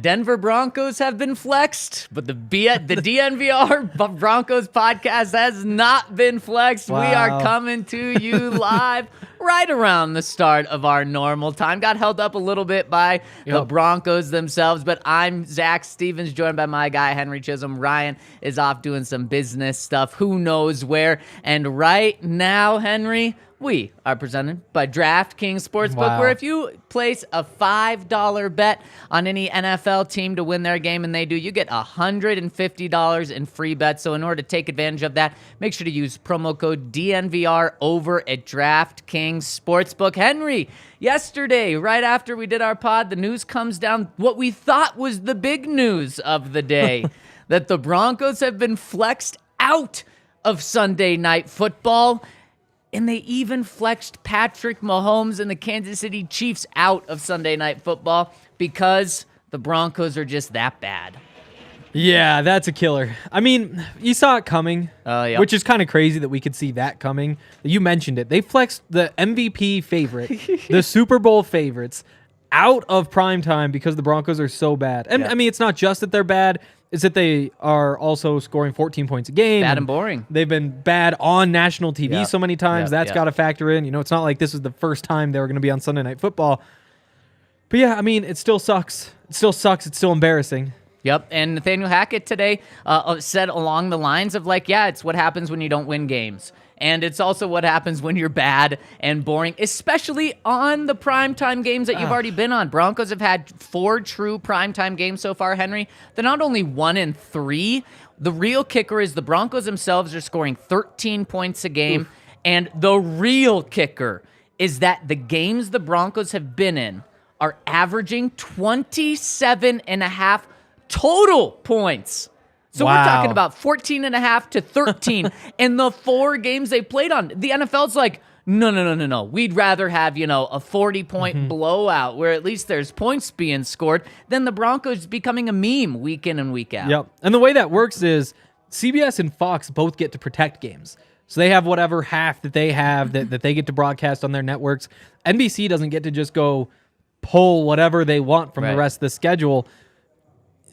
Denver Broncos have been flexed, but the DNVR Broncos podcast has not been flexed. Wow. We are coming to you live right around the start of our normal time. Got held up a little bit by the Broncos themselves, but I'm Zach Stevens, joined by my guy, Henry Chisholm. Ryan is off doing some business stuff. Who knows where? And right now, Henry, we are presented by DraftKings Sportsbook, where if you place a $5 bet on any NFL team to win their game, and they do, you get $150 in free bets. So in order to take advantage of that, make sure to use promo code DNVR over at DraftKings Sportsbook. Henry, yesterday, right after we did our pod, the news comes down, what we thought was the big news of the day, that the Broncos have been flexed out of Sunday Night Football. And they even flexed Patrick Mahomes and the Kansas City Chiefs out of Sunday Night Football because the Broncos are just that bad. Yeah, that's a killer. I mean, you saw it coming, which is kind of crazy that we could see that coming. You mentioned it. They flexed the MVP favorite, the Super Bowl favorites, out of primetime because the Broncos are so bad. And I mean, it's not just that they're bad. It's that they are also scoring 14 points a game. Bad and boring. They've been bad on national TV so many times. That's got to factor in. You know, it's not like this was the first time they were going to be on Sunday Night Football. But yeah, I mean, it still sucks. It still sucks. It's still embarrassing. Yep, and Nathaniel Hackett today said along the lines of like, yeah, it's what happens when you don't win games. And it's also what happens when you're bad and boring, especially on the primetime games that you've already been on. Broncos have had 4 true primetime games so far, Henry. They're not only 1-3. The real kicker is the Broncos themselves are scoring 13 points a game. And the real kicker is that the games the Broncos have been in are averaging 27.5 total points. So we're talking about 14.5 to 13 in the 4 games they played on. The NFL's like, no. We'd rather have, a 40-point blowout where at least there's points being scored than the Broncos becoming a meme week in and week out. Yep. And the way that works is CBS and Fox both get to protect games. So they have whatever half that they have that they get to broadcast on their networks. NBC doesn't get to just go pull whatever they want from the rest of the schedule.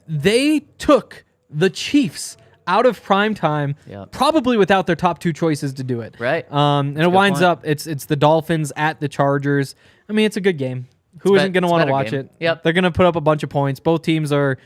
They took the Chiefs out of primetime, probably without their top 2 choices to do it. Right. And it winds up, it's the Dolphins at the Chargers. I mean, it's a good game. Who isn't going to want to watch it? Yep. They're going to put up a bunch of points. Both teams are,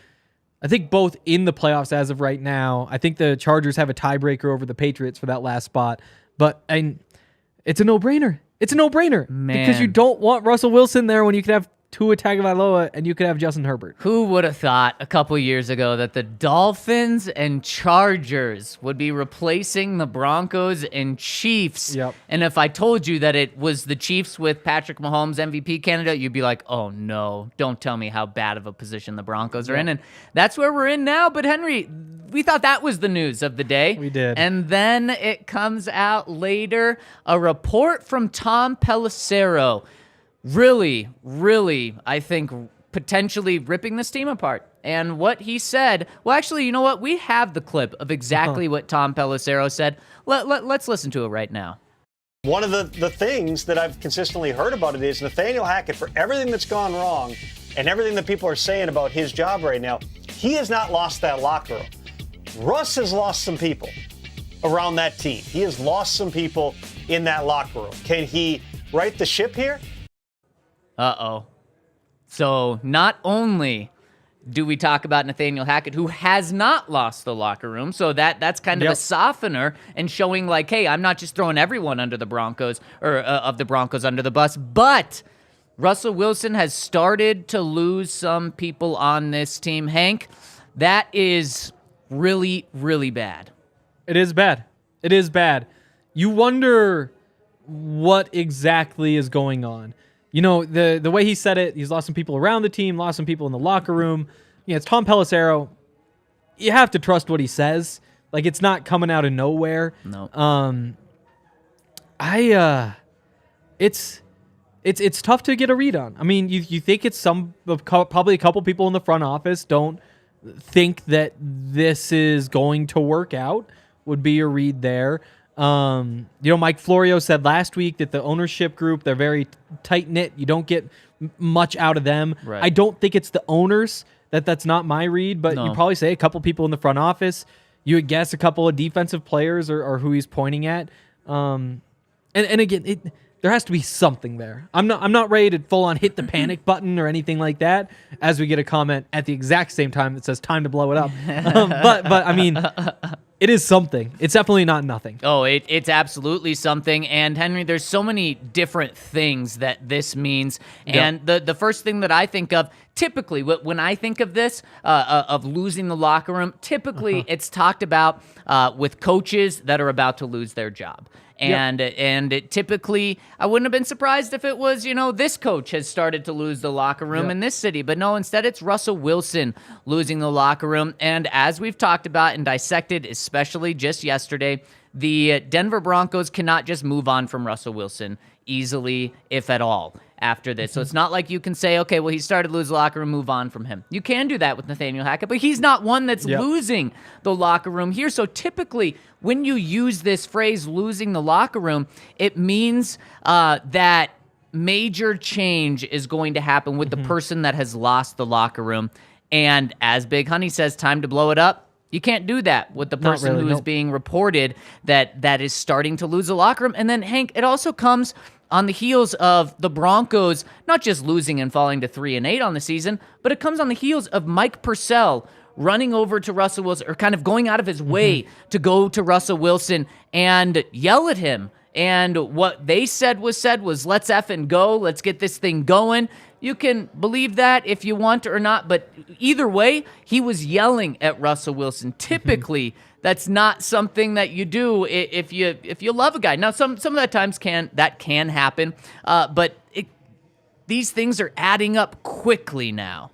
I think, both in the playoffs as of right now. I think the Chargers have a tiebreaker over the Patriots for that last spot. But it's a no-brainer. It's a no-brainer. Man. Because you don't want Russell Wilson there when you could have Tua Tagovailoa, and you could have Justin Herbert. Who would have thought a couple years ago that the Dolphins and Chargers would be replacing the Broncos and Chiefs? Yep. And if I told you that it was the Chiefs with Patrick Mahomes MVP candidate, you'd be like, oh no, don't tell me how bad of a position the Broncos are in. And that's where we're in now. But Henry, we thought that was the news of the day. We did. And then it comes out later, a report from Tom Pelissero. Really, I think, potentially ripping this team apart. And what he said, well, actually, you know what? We have the clip of exactly what Tom Pelissero said. Let's listen to it right now. One of the things that I've consistently heard about it is Nathaniel Hackett, for everything that's gone wrong and everything that people are saying about his job right now, he has not lost that locker room. Russ has lost some people around that team. He has lost some people in that locker room. Can he right the ship here? Uh-oh. So not only do we talk about Nathaniel Hackett, who has not lost the locker room, so that's kind of a softener and showing like, hey, I'm not just throwing everyone under the Broncos or of the Broncos under the bus, but Russell Wilson has started to lose some people on this team. Hank, that is really, really bad. It is bad. It is bad. You wonder what exactly is going on. You know, the way he said it, he's lost some people around the team, lost some people in the locker room. It's Tom Pelissero. You have to trust what he says. Like, it's not coming out of nowhere. No. It's tough to get a read on. I mean, you think it's probably a couple people in the front office don't think that this is going to work out, would be a read there. Mike Florio said last week that the ownership group, they're very tight-knit. You don't get much out of them. Right. I don't think it's the owners That's not my read, but No. you probably say a couple people in the front office. You would guess a couple of defensive players or who he's pointing at. And again, there has to be something there. I'm not ready to full on hit the panic button or anything like that. As we get a comment at the exact same time that says time to blow it up. But I mean, it is something. It's definitely not nothing. Oh, it's absolutely something. And Henry, there's so many different things that this means. And the first thing that I think of, typically, when I think of this, of losing the locker room, typically it's talked about with coaches that are about to lose their job. And it typically, I wouldn't have been surprised if it was, this coach has started to lose the locker room in this city. But no, instead it's Russell Wilson losing the locker room. And as we've talked about and dissected, especially just yesterday, the Denver Broncos cannot just move on from Russell Wilson easily, if at all, after this. So it's not like you can say, okay, well, he started to lose the locker room, move on from him. You can do that with Nathaniel Hackett, but he's not one that's losing the locker room here. So typically, when you use this phrase, losing the locker room, it means that major change is going to happen with the person that has lost the locker room. And as Big Honey says, time to blow it up. You can't do that with the person who is being reported that is starting to lose the locker room. And then, Hank, it also comes on the heels of the Broncos not just losing and falling to 3-8 on the season, but it comes on the heels of Mike Purcell running over to Russell Wilson, or kind of going out of his way to go to Russell Wilson and yell at him. And what they said was, let's effing go. Let's get this thing going. You can believe that if you want or not, but either way, he was yelling at Russell Wilson. Typically, that's not something that you do if you love a guy. Now, some of that times can happen, but these things are adding up quickly now.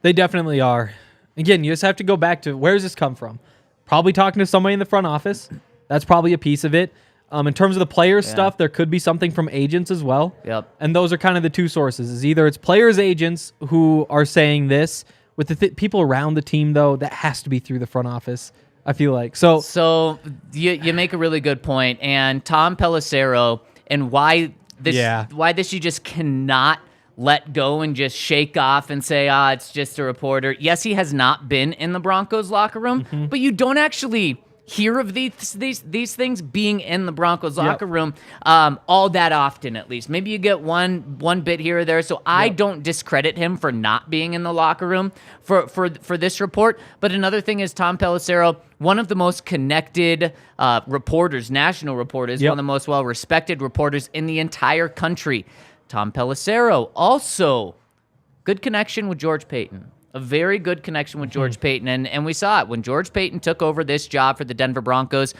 They definitely are. Again, you just have to go back to, where does this come from? Probably talking to somebody in the front office. That's probably a piece of it. In terms of the players stuff, there could be something from agents as well. Yep. And those are kind of the two sources. Is either it's players' agents who are saying this, with the people around the team, though, that has to be through the front office, I feel like. So you make a really good point. And Tom Pelissero, and why this you just cannot let go and just shake off and say, it's just a reporter. Yes, he has not been in the Broncos locker room, but you don't actually hear of these things being in the Broncos locker room all that often, at least. Maybe you get one bit here or there. So I don't discredit him for not being in the locker room for this report. But another thing is Tom Pelissero, one of the most connected reporters, national reporters, one of the most well-respected reporters in the entire country. Tom Pelissero, also good connection with George Paton. A very good connection with George Paton, and we saw it when George Paton took over this job for the Denver Broncos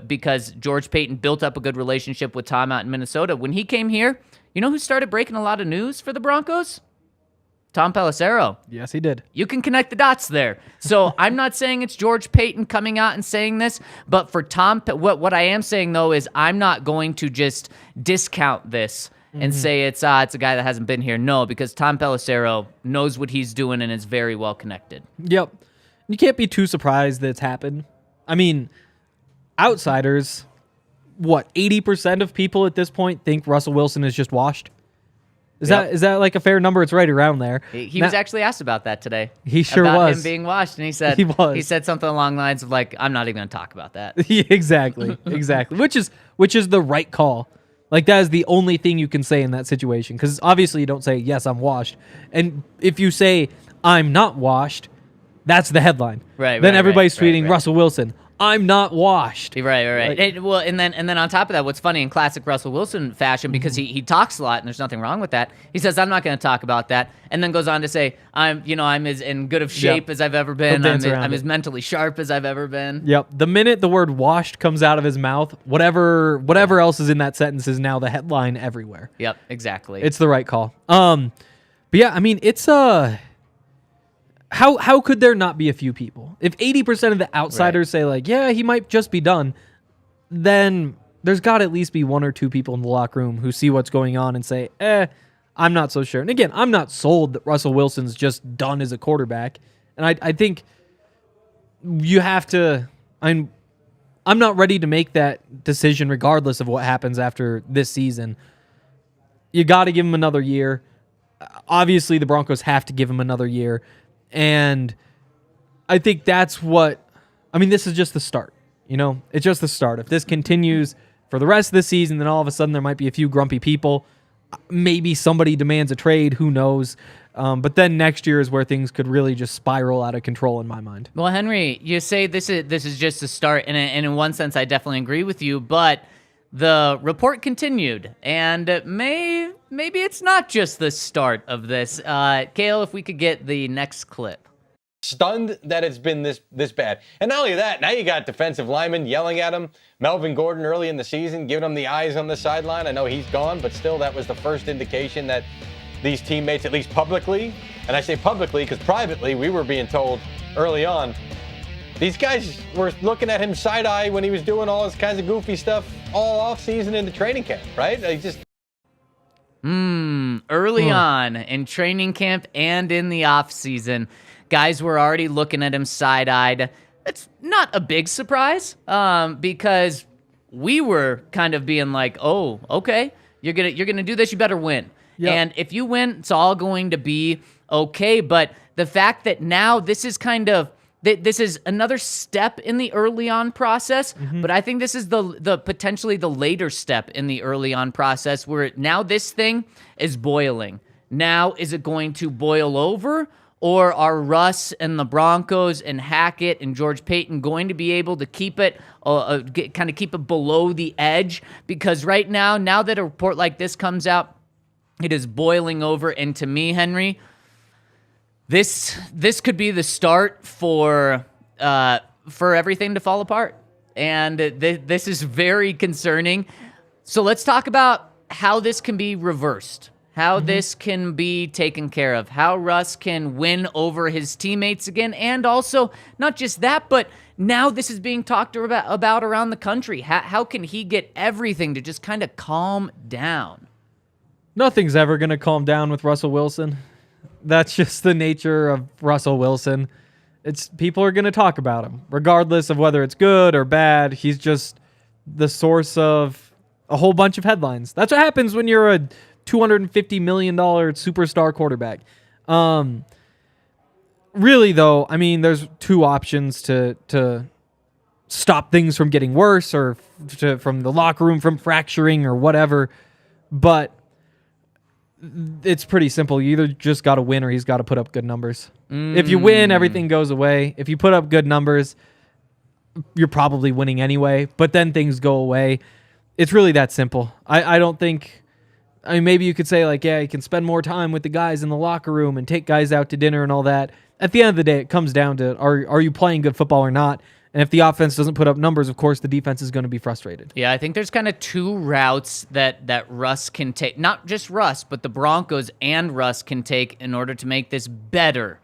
because George Paton built up a good relationship with Tom out in Minnesota. When he came here, you know who started breaking a lot of news for the Broncos? Tom Pelissero. Yes, he did. You can connect the dots there. So I'm not saying it's George Paton coming out and saying this, but for Tom, what I am saying, though, is I'm not going to just discount this and say it's a guy that hasn't been here. No, because Tom Pelissero knows what he's doing and is very well connected. Yep. You can't be too surprised that it's happened. I mean, outsiders, 80% of people at this point think Russell Wilson is just washed? Is that like a fair number? It's right around there. He was actually asked about that today. He sure about was. Him being washed, and he said he said something along the lines of like, I'm not even going to talk about that. Yeah, exactly. Which is the right call. Like, that is the only thing you can say in that situation. Because obviously you don't say, yes, I'm washed. And if you say, I'm not washed, that's the headline. Then everybody's tweeting, Russell Wilson, I'm not washed. Right. And then on top of that, what's funny in classic Russell Wilson fashion, because he talks a lot and there's nothing wrong with that. He says, I'm not going to talk about that. And then goes on to say, I'm as in good of shape as I've ever been. I'm as mentally sharp as I've ever been. Yep. The minute the word washed comes out of his mouth, whatever else is in that sentence is now the headline everywhere. Yep, exactly. It's the right call. But yeah, I mean, it's How could there not be a few people? If 80% of the outsiders say, like, yeah, he might just be done, then there's got to at least be one or two people in the locker room who see what's going on and say, I'm not so sure. And again, I'm not sold that Russell Wilson's just done as a quarterback. And I think you have to... I'm not ready to make that decision regardless of what happens after this season. You got to give him another year. Obviously, the Broncos have to give him another year. And I think that's this is just the start. It's just the start. If this continues for the rest of the season, then all of a sudden there might be a few grumpy people. Maybe somebody demands a trade. Who knows? But then next year is where things could really just spiral out of control in my mind. Well, Henry, you say this is just the start, and in one sense, I definitely agree with you. But the report continued, and maybe it's not just the start of this. Kale, if we could get the next clip. Stunned that it's been this bad. And not only that, now you got defensive linemen yelling at him. Melvin Gordon early in the season giving him the eyes on the sideline. I know he's gone, but still that was the first indication that these teammates, at least publicly, and I say publicly because privately we were being told early on, these guys were looking at him side-eye when he was doing all this kinds of goofy stuff all off-season in the training camp, right? Early on in training camp and in the off-season, guys were already looking at him side-eyed. It's not a big surprise because we were kind of being like, oh, okay, you're gonna do this, you better win. Yep. And if you win, it's all going to be okay. But the fact that now this is this is another step in the early on process, but I think this is the potentially the later step in the early on process where now this thing is boiling. Now, is it going to boil over? Or are Russ and the Broncos and Hackett and George Payton going to be able to keep it, keep it below the edge? Because right now that a report like this comes out, it is boiling over. And to me, Henry, this could be the start for everything to fall apart. And this is very concerning. So let's talk about how this can be reversed. How this can be taken care of, how Russ can win over his teammates again, and also, not just that, but now this is being talked about around the country. How can he get everything to just kind of calm down? Nothing's ever going to calm down with Russell Wilson. That's just the nature of Russell Wilson. People are going to talk about him, regardless of whether it's good or bad. He's just the source of a whole bunch of headlines. That's what happens when you're a $250 million superstar quarterback. Really, though, there's two options to stop things from getting worse or from the locker room from fracturing or whatever. But it's pretty simple. You either just got to win or he's got to put up good numbers. If you win, everything goes away. If you put up good numbers, you're probably winning anyway. But then things go away. It's really that simple. I don't think... maybe you could say, you can spend more time with the guys in the locker room and take guys out to dinner and all that. At the end of the day, it comes down to, are you playing good football or not? And if the offense doesn't put up numbers, of course, the defense is going to be frustrated. Yeah, I think there's kind of two routes that Russ can take. Not just Russ, but the Broncos and Russ can take in order to make this better.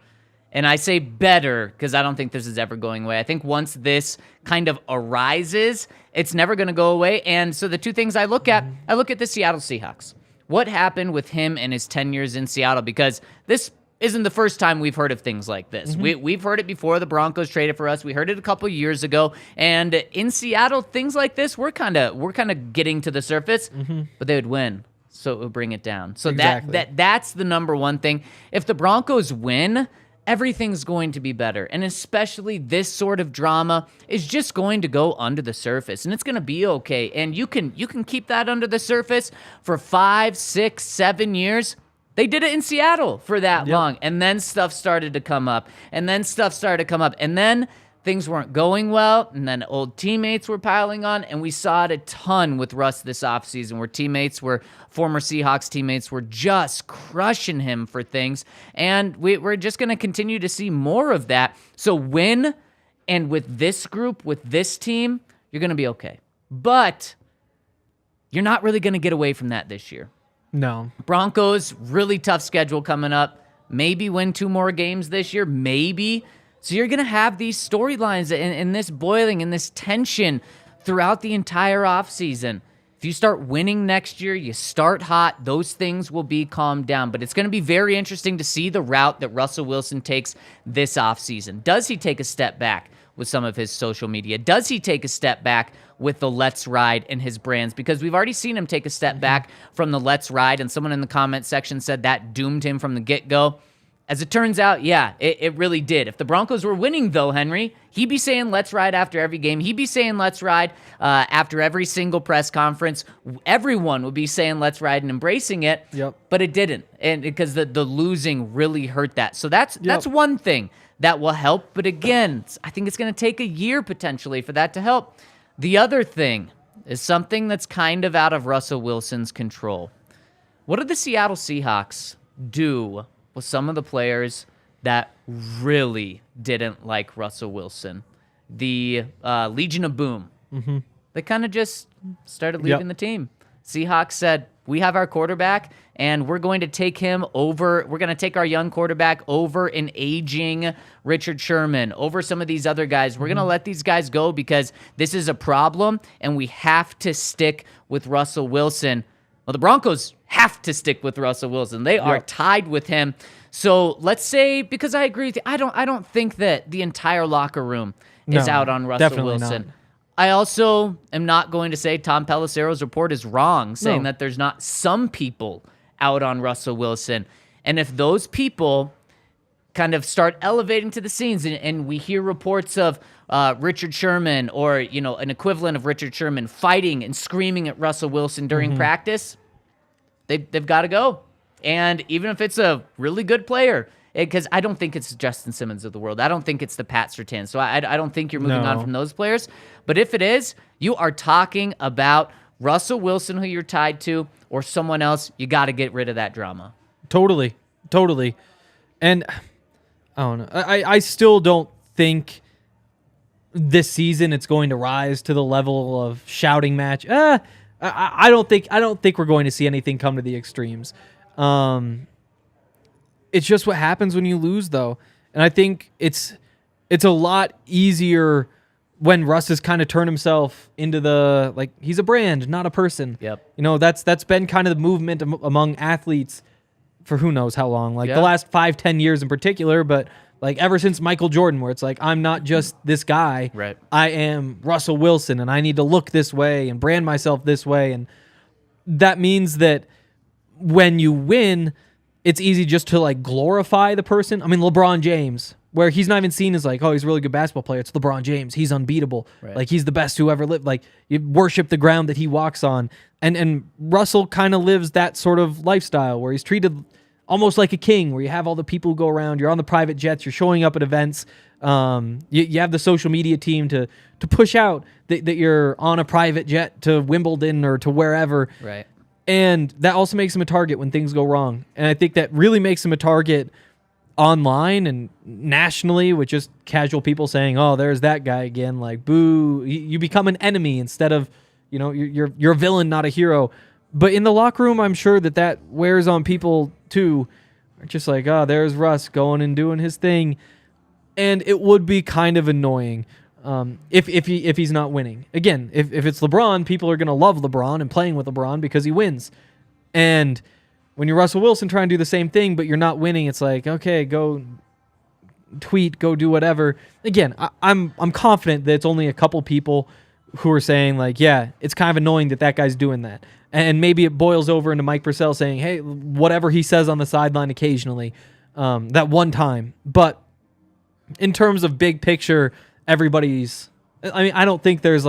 And I say better because I don't think this is ever going away. I think once this kind of arises, it's never going to go away. And so the two things I look at the Seattle Seahawks. What happened with him and his 10 years in Seattle? Because this isn't the first time we've heard of things like this. We've heard it before the Broncos traded for us. We heard it a couple years ago. And in Seattle, things like this, we're kind of getting to the surface, but they would win. So it would bring it down. So exactly. That's the number one thing. If the Broncos win, everything's going to be better. And especially this sort of drama is just going to go under the surface. And it's going to be okay. And you can keep that under the surface for 5, 6, 7 years. They did it in Seattle for that long. And then stuff started to come up. And then things weren't going well. And then old teammates were piling on. And we saw it a ton with Russ this offseason where former Seahawks teammates were just crushing him for things. And we're just going to continue to see more of that. So win, and with this group, with this team, you're going to be okay. But you're not really going to get away from that this year. No. Broncos, really tough schedule coming up. Maybe win 2 more games this year. Maybe. So you're going to have these storylines and this boiling and this tension throughout the entire offseason. If you start winning next year, you start hot, those things will be calmed down. But it's going to be very interesting to see the route that Russell Wilson takes this offseason. Does he take a step back with some of his social media? Does he take a step back with the Let's Ride and his brands? Because we've already seen him take a step back from the Let's Ride, and someone in the comment section said that doomed him from the get-go. As it turns out, yeah, it really did. If the Broncos were winning, though, Henry, he'd be saying, let's ride after every game. He'd be saying, let's ride after every single press conference. Everyone would be saying, let's ride and embracing it. Yep. But it didn't, and because the losing really hurt that. So that's one thing that will help. But again, I think it's going to take a year potentially for that to help. The other thing is something that's kind of out of Russell Wilson's control. What did the Seattle Seahawks do with some of the players that really didn't like Russell Wilson? The Legion of Boom. Mm-hmm. They kind of just started leaving the team. Seahawks said, we have our quarterback, and we're going to take him over. We're going to take our young quarterback over an aging Richard Sherman, over some of these other guys. We're going to let these guys go because this is a problem, and we have to stick with Russell Wilson. Well, the Broncos have to stick with Russell Wilson. They are tied with him. So let's say, because I agree with you, I don't think that the entire locker room is out on Russell Wilson. Not. I also am not going to say Tom Pelissero's report is wrong, saying that there's not some people out on Russell Wilson. And if those people kind of start elevating to the scenes and we hear reports of Richard Sherman or, an equivalent of Richard Sherman fighting and screaming at Russell Wilson during practice, they've got to go. And even if it's a really good player, because I don't think it's Justin Simmons of the world. I don't think it's the Pat Surtain. So I don't think you're moving on from those players. But if it is, you are talking about Russell Wilson, who you're tied to, or someone else. You got to get rid of that drama. Totally. And I don't know. I still don't think this season it's going to rise to the level of shouting match. I don't think we're going to see anything come to the extremes. It's just what happens when you lose, though. And I think it's a lot easier when Russ has kind of turned himself into he's a brand, not a person. Yep. That's been kind of the movement among athletes for who knows how long, the last 5-10 years in particular, but ever since Michael Jordan, where it's I'm not just this guy. Right. I am Russell Wilson, and I need to look this way and brand myself this way. And that means that when you win, it's easy just to glorify the person. I mean, LeBron James, where he's not even seen as he's a really good basketball player. It's LeBron James. He's unbeatable. Right. He's the best who ever lived. You worship the ground that he walks on. And Russell kind of lives that sort of lifestyle where he's treated almost like a king, where you have all the people who go around. You're on the private jets. You're showing up at events. You have the social media team to push out that you're on a private jet to Wimbledon or to wherever. Right. And that also makes him a target when things go wrong. And I think that really makes him a target online and nationally with just casual people saying, oh, there's that guy again. Boo. You become an enemy instead of, you're a villain, not a hero. But in the locker room, I'm sure that wears on people too. Just oh, there's Russ going and doing his thing. And it would be kind of annoying if he's not winning. Again, if it's LeBron, people are going to love LeBron and playing with LeBron because he wins. And when you're Russell Wilson trying to do the same thing, but you're not winning, it's okay, go tweet, go do whatever. Again, I'm confident that it's only a couple people who are saying yeah, it's kind of annoying that guy's doing that. And maybe it boils over into Mike Purcell saying, hey, whatever he says on the sideline occasionally, that one time. But in terms of big picture, everybody's... I mean, I don't think there's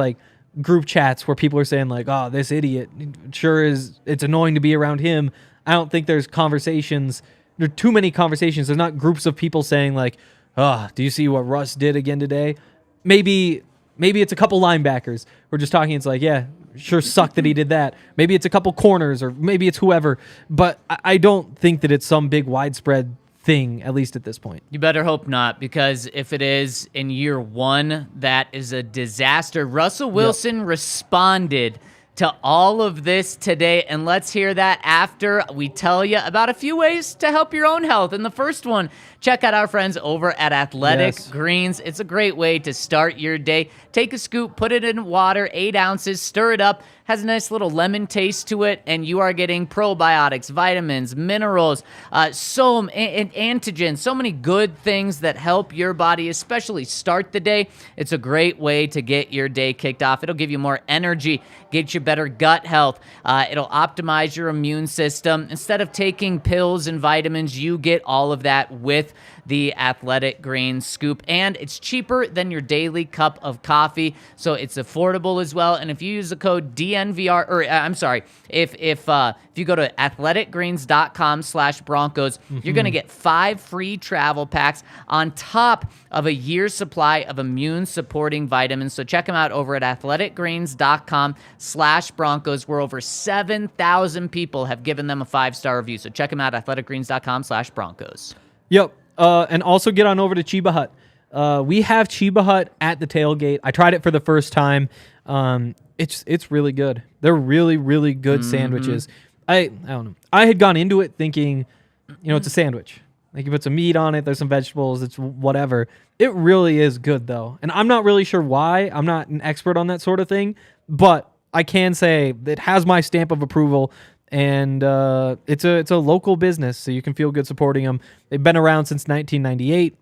group chats where people are saying oh, this idiot sure is... It's annoying to be around him. I don't think there's conversations... There are too many conversations. There's not groups of people saying oh, do you see what Russ did again today? Maybe it's a couple linebackers who are just talking. It's yeah, sure sucked that he did that. Maybe it's a couple corners, or maybe it's whoever. But I don't think that it's some big widespread thing, at least at this point. You better hope not, because if it is in year one, that is a disaster. Russell Wilson responded to all of this today, and let's hear that after we tell you about a few ways to help your own health. And the first one, check out our friends over at Athletic Greens. It's a great way to start your day. Take a scoop, put it in water, 8 ounces, stir it up, has a nice little lemon taste to it, and you are getting probiotics, vitamins, minerals, antigens, so many good things that help your body, especially start the day. It's a great way to get your day kicked off. It'll give you more energy, get you better gut health. It'll optimize your immune system. Instead of taking pills and vitamins, you get all of that with the Athletic Greens scoop, and it's cheaper than your daily cup of coffee, so it's affordable as well. And if you use the code DNVR, or I'm sorry, if you go to athleticgreens.com/Broncos, you're going to get 5 free travel packs on top of a year's supply of immune-supporting vitamins. So check them out over at athleticgreens.com/Broncos, where over 7,000 people have given them a 5-star review. So check them out, athleticgreens.com/Broncos. Yep. And also get on over to Chiba Hut. We have Chiba Hut at the tailgate. I tried it for the first time. It's really good. They're really, really good sandwiches. I don't know. I had gone into it thinking, it's a sandwich. Like you put some meat on it, there's some vegetables, it's whatever. It really is good though. And I'm not really sure why. I'm not an expert on that sort of thing, but I can say it has my stamp of approval. And it's a local business, so you can feel good supporting them. They've been around since 1998.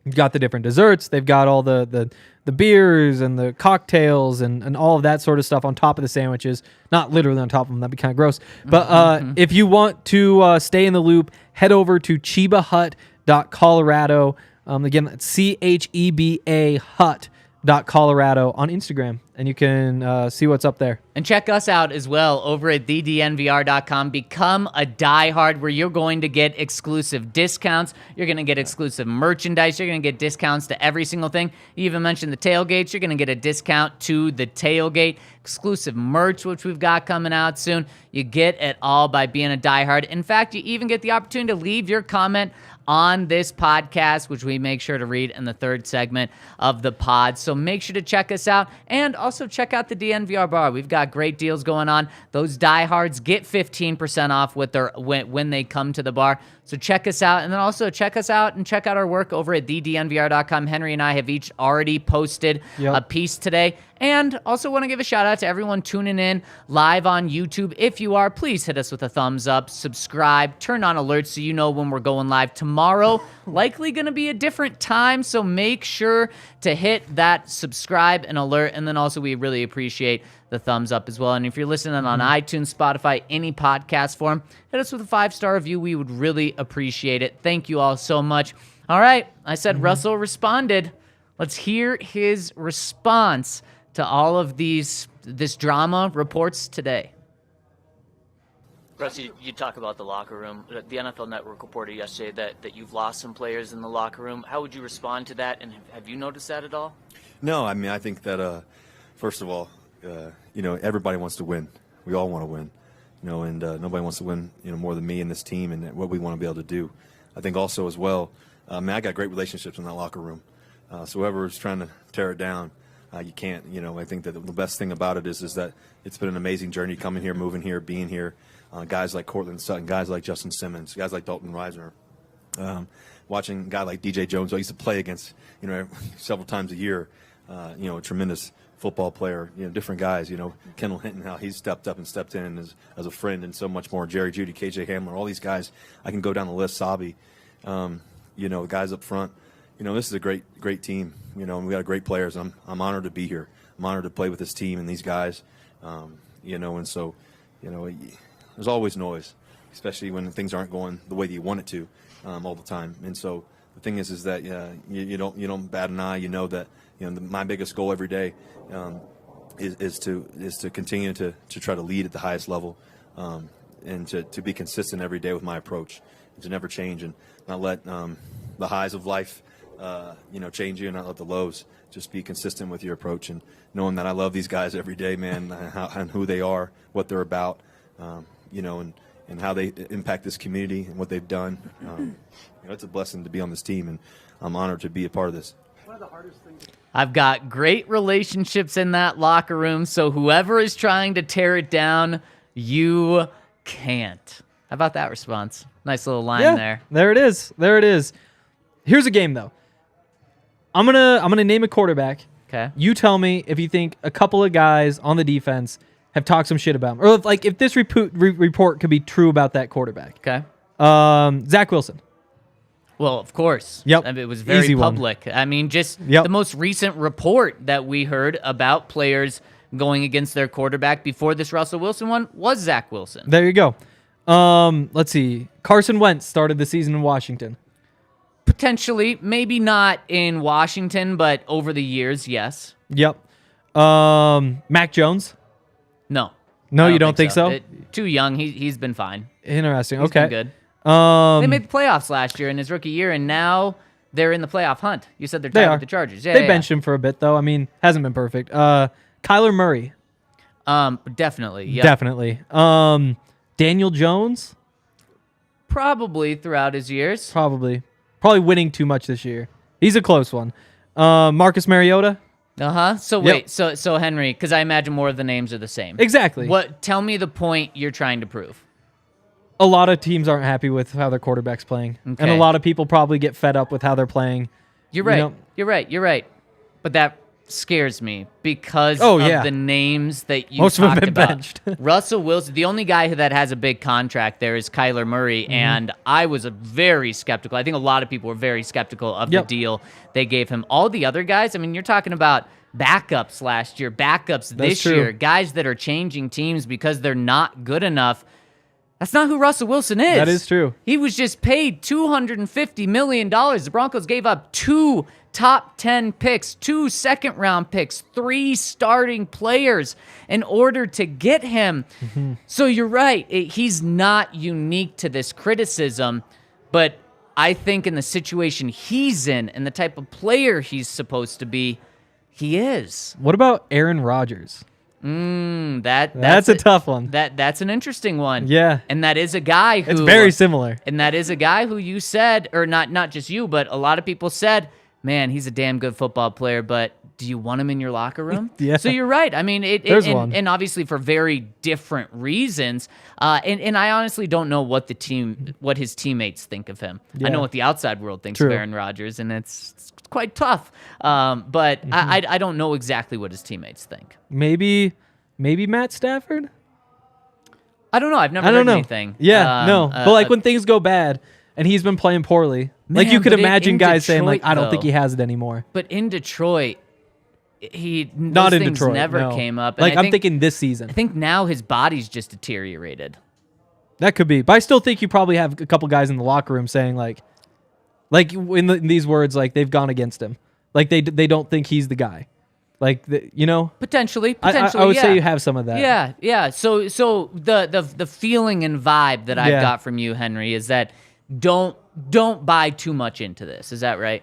You've got the different desserts. They've got all the beers and the cocktails and all of that sort of stuff on top of the sandwiches. Not literally on top of them. That'd be kind of gross. But if you want to stay in the loop, head over to chibahut.colorado. Again, that's CHEBA Hut.Colorado on Instagram, and you can see what's up there. And check us out as well over at thednvr.com. Become a diehard, where you're going to get exclusive discounts. You're going to get exclusive merchandise. You're going to get discounts to every single thing. You even mentioned the tailgates. You're going to get a discount to the tailgate. Exclusive merch, which we've got coming out soon. You get it all by being a diehard. In fact, you even get the opportunity to leave your comment on this podcast, which we make sure to read in the third segment of the pod. So make sure to check us out, and also check out the DNVR Bar. We've got great deals going on. Those diehards get 15% off with their when they come to the bar. So check us out, and then also check us out and check out our work over at thednvr.com. Henry and I have each already posted a piece today. And also want to give a shout out to everyone tuning in live on YouTube. If you are, please hit us with a thumbs up, subscribe, turn on alerts so you know when we're going live. Tomorrow, likely going to be a different time, so make sure to hit that subscribe and alert. And then also we really appreciate the thumbs up as well. And if you're listening on iTunes, Spotify, any podcast form, hit us with a 5-star review. We would really appreciate it. Thank you all so much. All right, I said Russell responded. Let's hear his response to all of this drama reports today. Russ, you talk about the locker room. The NFL Network reported yesterday that you've lost some players in the locker room. How would you respond to that, and have you noticed that at all? No, I mean, I think that, first of all, everybody wants to win. We all want to win, and nobody wants to win, more than me and this team and what we want to be able to do. I think also as well, I got great relationships in that locker room. So whoever's trying to tear it down, you can't. I think that the best thing about it is that it's been an amazing journey coming here, moving here, being here. Guys like Cortland Sutton, guys like Justin Simmons, guys like Dalton Reisner, watching a guy like DJ Jones. I used to play against, several times a year. A tremendous football player. Different guys. Kendall Hinton, how he's stepped up and stepped in as a friend, and so much more. Jerry Jeudy, KJ Hamler, all these guys. I can go down the list. Sabi, guys up front. This is a great team. And we got great players. I'm honored to be here. I'm honored to play with this team and these guys. And so, there's always noise, especially when things aren't going the way that you want it to all the time. And so the thing is that you don't bat an eye. That my biggest goal every day is to continue to try to lead at the highest level, and to be consistent every day with my approach, and to never change and not let the highs of life change you, and not let the lows. Just be consistent with your approach, and knowing that I love these guys every day, man, and who they are, what they're about, and how they impact this community and what they've done. It's a blessing to be on this team, and I'm honored to be a part of this. One of the hardest things. I've got great relationships in that locker room, so whoever is trying to tear it down, you can't. How about that response? Nice little line there. There it is. Here's a game though. I'm gonna name a quarterback. Okay. You tell me if you think a couple of guys on the defense have talked some shit about him. Or if this report could be true about that quarterback. Okay. Zach Wilson. Well, of course. Yep. I mean, it was very Easy one. public. I mean, just Yep. the most recent report that we heard about players going against their quarterback before this Russell Wilson one was Zach Wilson. There you go. Let's see. Carson Wentz started the season in Washington. Potentially, maybe not in Washington, but over the years, yes. Yep. Mac Jones. No. No, I you don't think so? Too young. He's been fine. Interesting. He's Okay. been good. They made the playoffs last year in his rookie year, and now they're in the playoff hunt. You said they're They tied are. with the Chargers. Yeah, They benched him for a bit, though. I mean, hasn't been perfect. Kyler Murray. Definitely. Yeah. Definitely. Daniel Jones. Probably throughout his years. Probably winning too much this year. He's a close one. Marcus Mariota. So Yep. wait, so Henry, because I imagine more of the names are the same. Exactly. What? Tell me the point you're trying to prove. A lot of teams aren't happy with how their quarterback's playing, and a Okay. lot of people probably get fed up with how they're playing. You're right. know- You're right. But that scares me because Oh, of yeah. the names that you Most of them talked been about. benched. Russell Wilson, the only guy that has a big contract there is Kyler Murray, Mm-hmm. and I was very skeptical. I think a lot of people were very skeptical of Yep. the deal they gave him. All the other guys, I mean, you're talking about backups last year, backups this true. year, guys that are changing teams because they're not good enough. That's not who Russell Wilson is. That is true. He was just paid $250 million. The Broncos gave up 2 top 10 picks, 2 second-round picks, 3 starting players in order to get him. Mm-hmm. So you're right. He's not unique to this criticism, but I think in the situation he's in and the type of player he's supposed to be, he is. What about Aaron Rodgers? That's a tough one. That's an interesting one. Yeah. And that is a guy who... It's very similar. And that is a guy who you said, or not just you, but a lot of people said, man, he's a damn good football player, but do you want him in your locker room? Yeah. So you're right. I mean, There's one. and obviously for very different reasons. And I honestly don't know what his teammates think of him. I Yeah. know what the outside world thinks True. of Aaron Rodgers, and it's quite tough. But I don't know exactly what his teammates think. Maybe Matt Stafford? I don't know. I've never I heard don't know. anything. Yeah, no. But like when things go bad and he's been playing poorly, like you Man, could but imagine in guys saying like, Detroit, I don't think though. he has it anymore. But in Detroit, Not those in things Detroit. never no. came up. And Like I I'm think, thinking this season. I think now his body's just deteriorated. That could be. But I still think you probably have a couple guys in the locker room saying like in these words, like they've gone against him. Like they don't think he's the guy. Like Potentially, I would yeah. say you have some of that. Yeah. So the feeling and vibe that I've Yeah. got from you, Henry, is that don't buy too much into this. Is that right?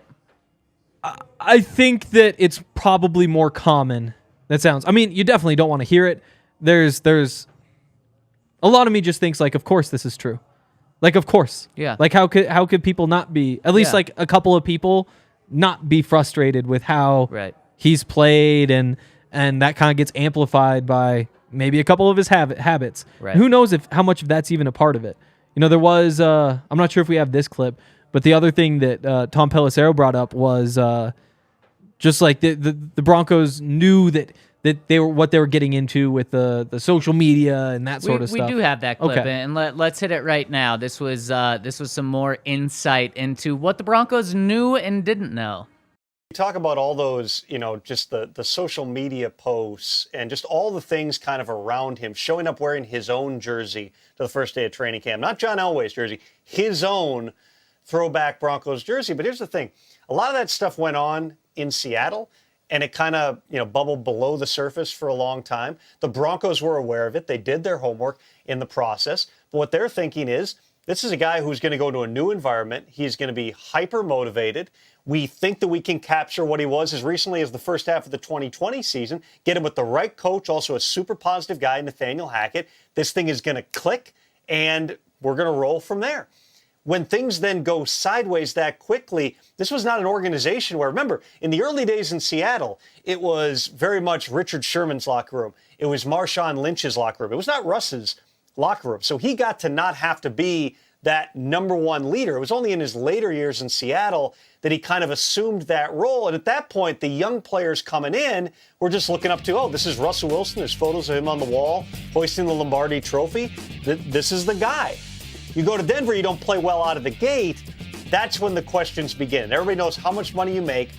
I think that it's probably more common. That sounds. I mean, you definitely don't want to hear it. There's a lot of me just thinks like, of course this is true. Like, of course. Yeah. Like how could people not be, at least Yeah. like a couple of people not be frustrated with how Right. he's played and that kind of gets amplified by maybe a couple of his habits. Right. Who knows how much of that's even a part of it. You know, there was, I'm not sure if we have this clip, but the other thing that Tom Pelissero brought up was just like the Broncos knew that they were what they were getting into with the social media and that sort of stuff. We do have that clip, Okay. and let's hit it right now. This was some more insight into what the Broncos knew and didn't know. Talk about all those, just the social media posts and just all the things kind of around him, showing up wearing his own jersey to the first day of training camp. Not John Elway's jersey, his own throwback Broncos jersey. But here's the thing. A lot of that stuff went on in Seattle, and it kind of, bubbled below the surface for a long time. The Broncos were aware of it. They did their homework in the process. But what they're thinking is, this is a guy who's going to go to a new environment. He's going to be hyper motivated. We think that we can capture what he was as recently as the first half of the 2020 season, get him with the right coach, also a super positive guy, Nathaniel Hackett. This thing is going to click, and we're going to roll from there. When things then go sideways that quickly, this was not an organization where, remember, in the early days in Seattle, it was very much Richard Sherman's locker room. It was Marshawn Lynch's locker room. It was not Russ's locker room. So he got to not have to be that number one leader. It was only in his later years in Seattle that he kind of assumed that role. And at that point, the young players coming in were just looking up to, oh, this is Russell Wilson. There's photos of him on the wall hoisting the Lombardi trophy. This is the guy. You go to Denver, you don't play well out of the gate. That's when the questions begin. Everybody knows how much money you make,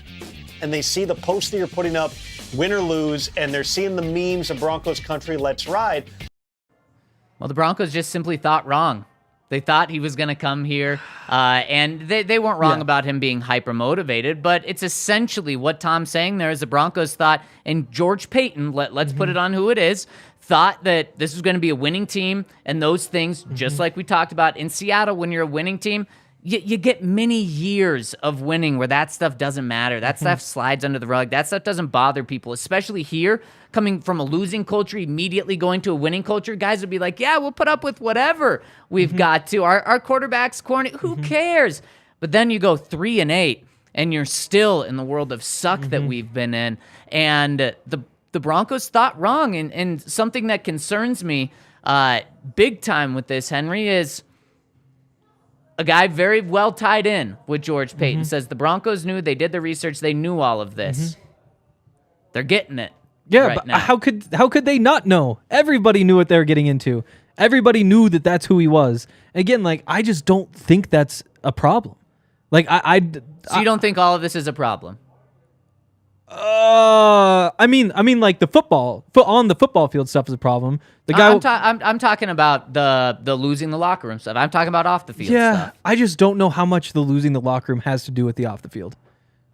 and they see the post that you're putting up, win or lose, and they're seeing the memes of Broncos Country, let's ride. Well, the Broncos just simply thought wrong. They thought he was going to come here, and they weren't wrong about him being hyper-motivated, but it's essentially what Tom's saying there is the Broncos thought, and George Payton, let's put it on who it is, thought that this was going to be a winning team, and those things, just like we talked about in Seattle, when you're a winning team, you get many years of winning where that stuff doesn't matter. That stuff slides under the rug. That stuff doesn't bother people, especially here, coming from a losing culture, immediately going to a winning culture. Guys would be like, yeah, we'll put up with whatever we've got to. Our quarterback's corny. Who cares? But then you go 3-8, and you're still in the world of suck that we've been in. And the Broncos thought wrong. And something that concerns me big time with this, Henry, is a guy very well tied in with George Payton says the Broncos knew, they did the research, they knew all of this. They're getting it. Yeah, right but now. how could they not know? Everybody knew what they were getting into. Everybody knew that that's who he was. Again, like, I just don't think that's a problem. Like, So you don't think all of this is a problem? I mean, like the on the football field stuff is a problem. The guy, I'm talking about the losing the locker room stuff. I'm talking about off the field stuff. I just don't know how much the losing the locker room has to do with the off the field.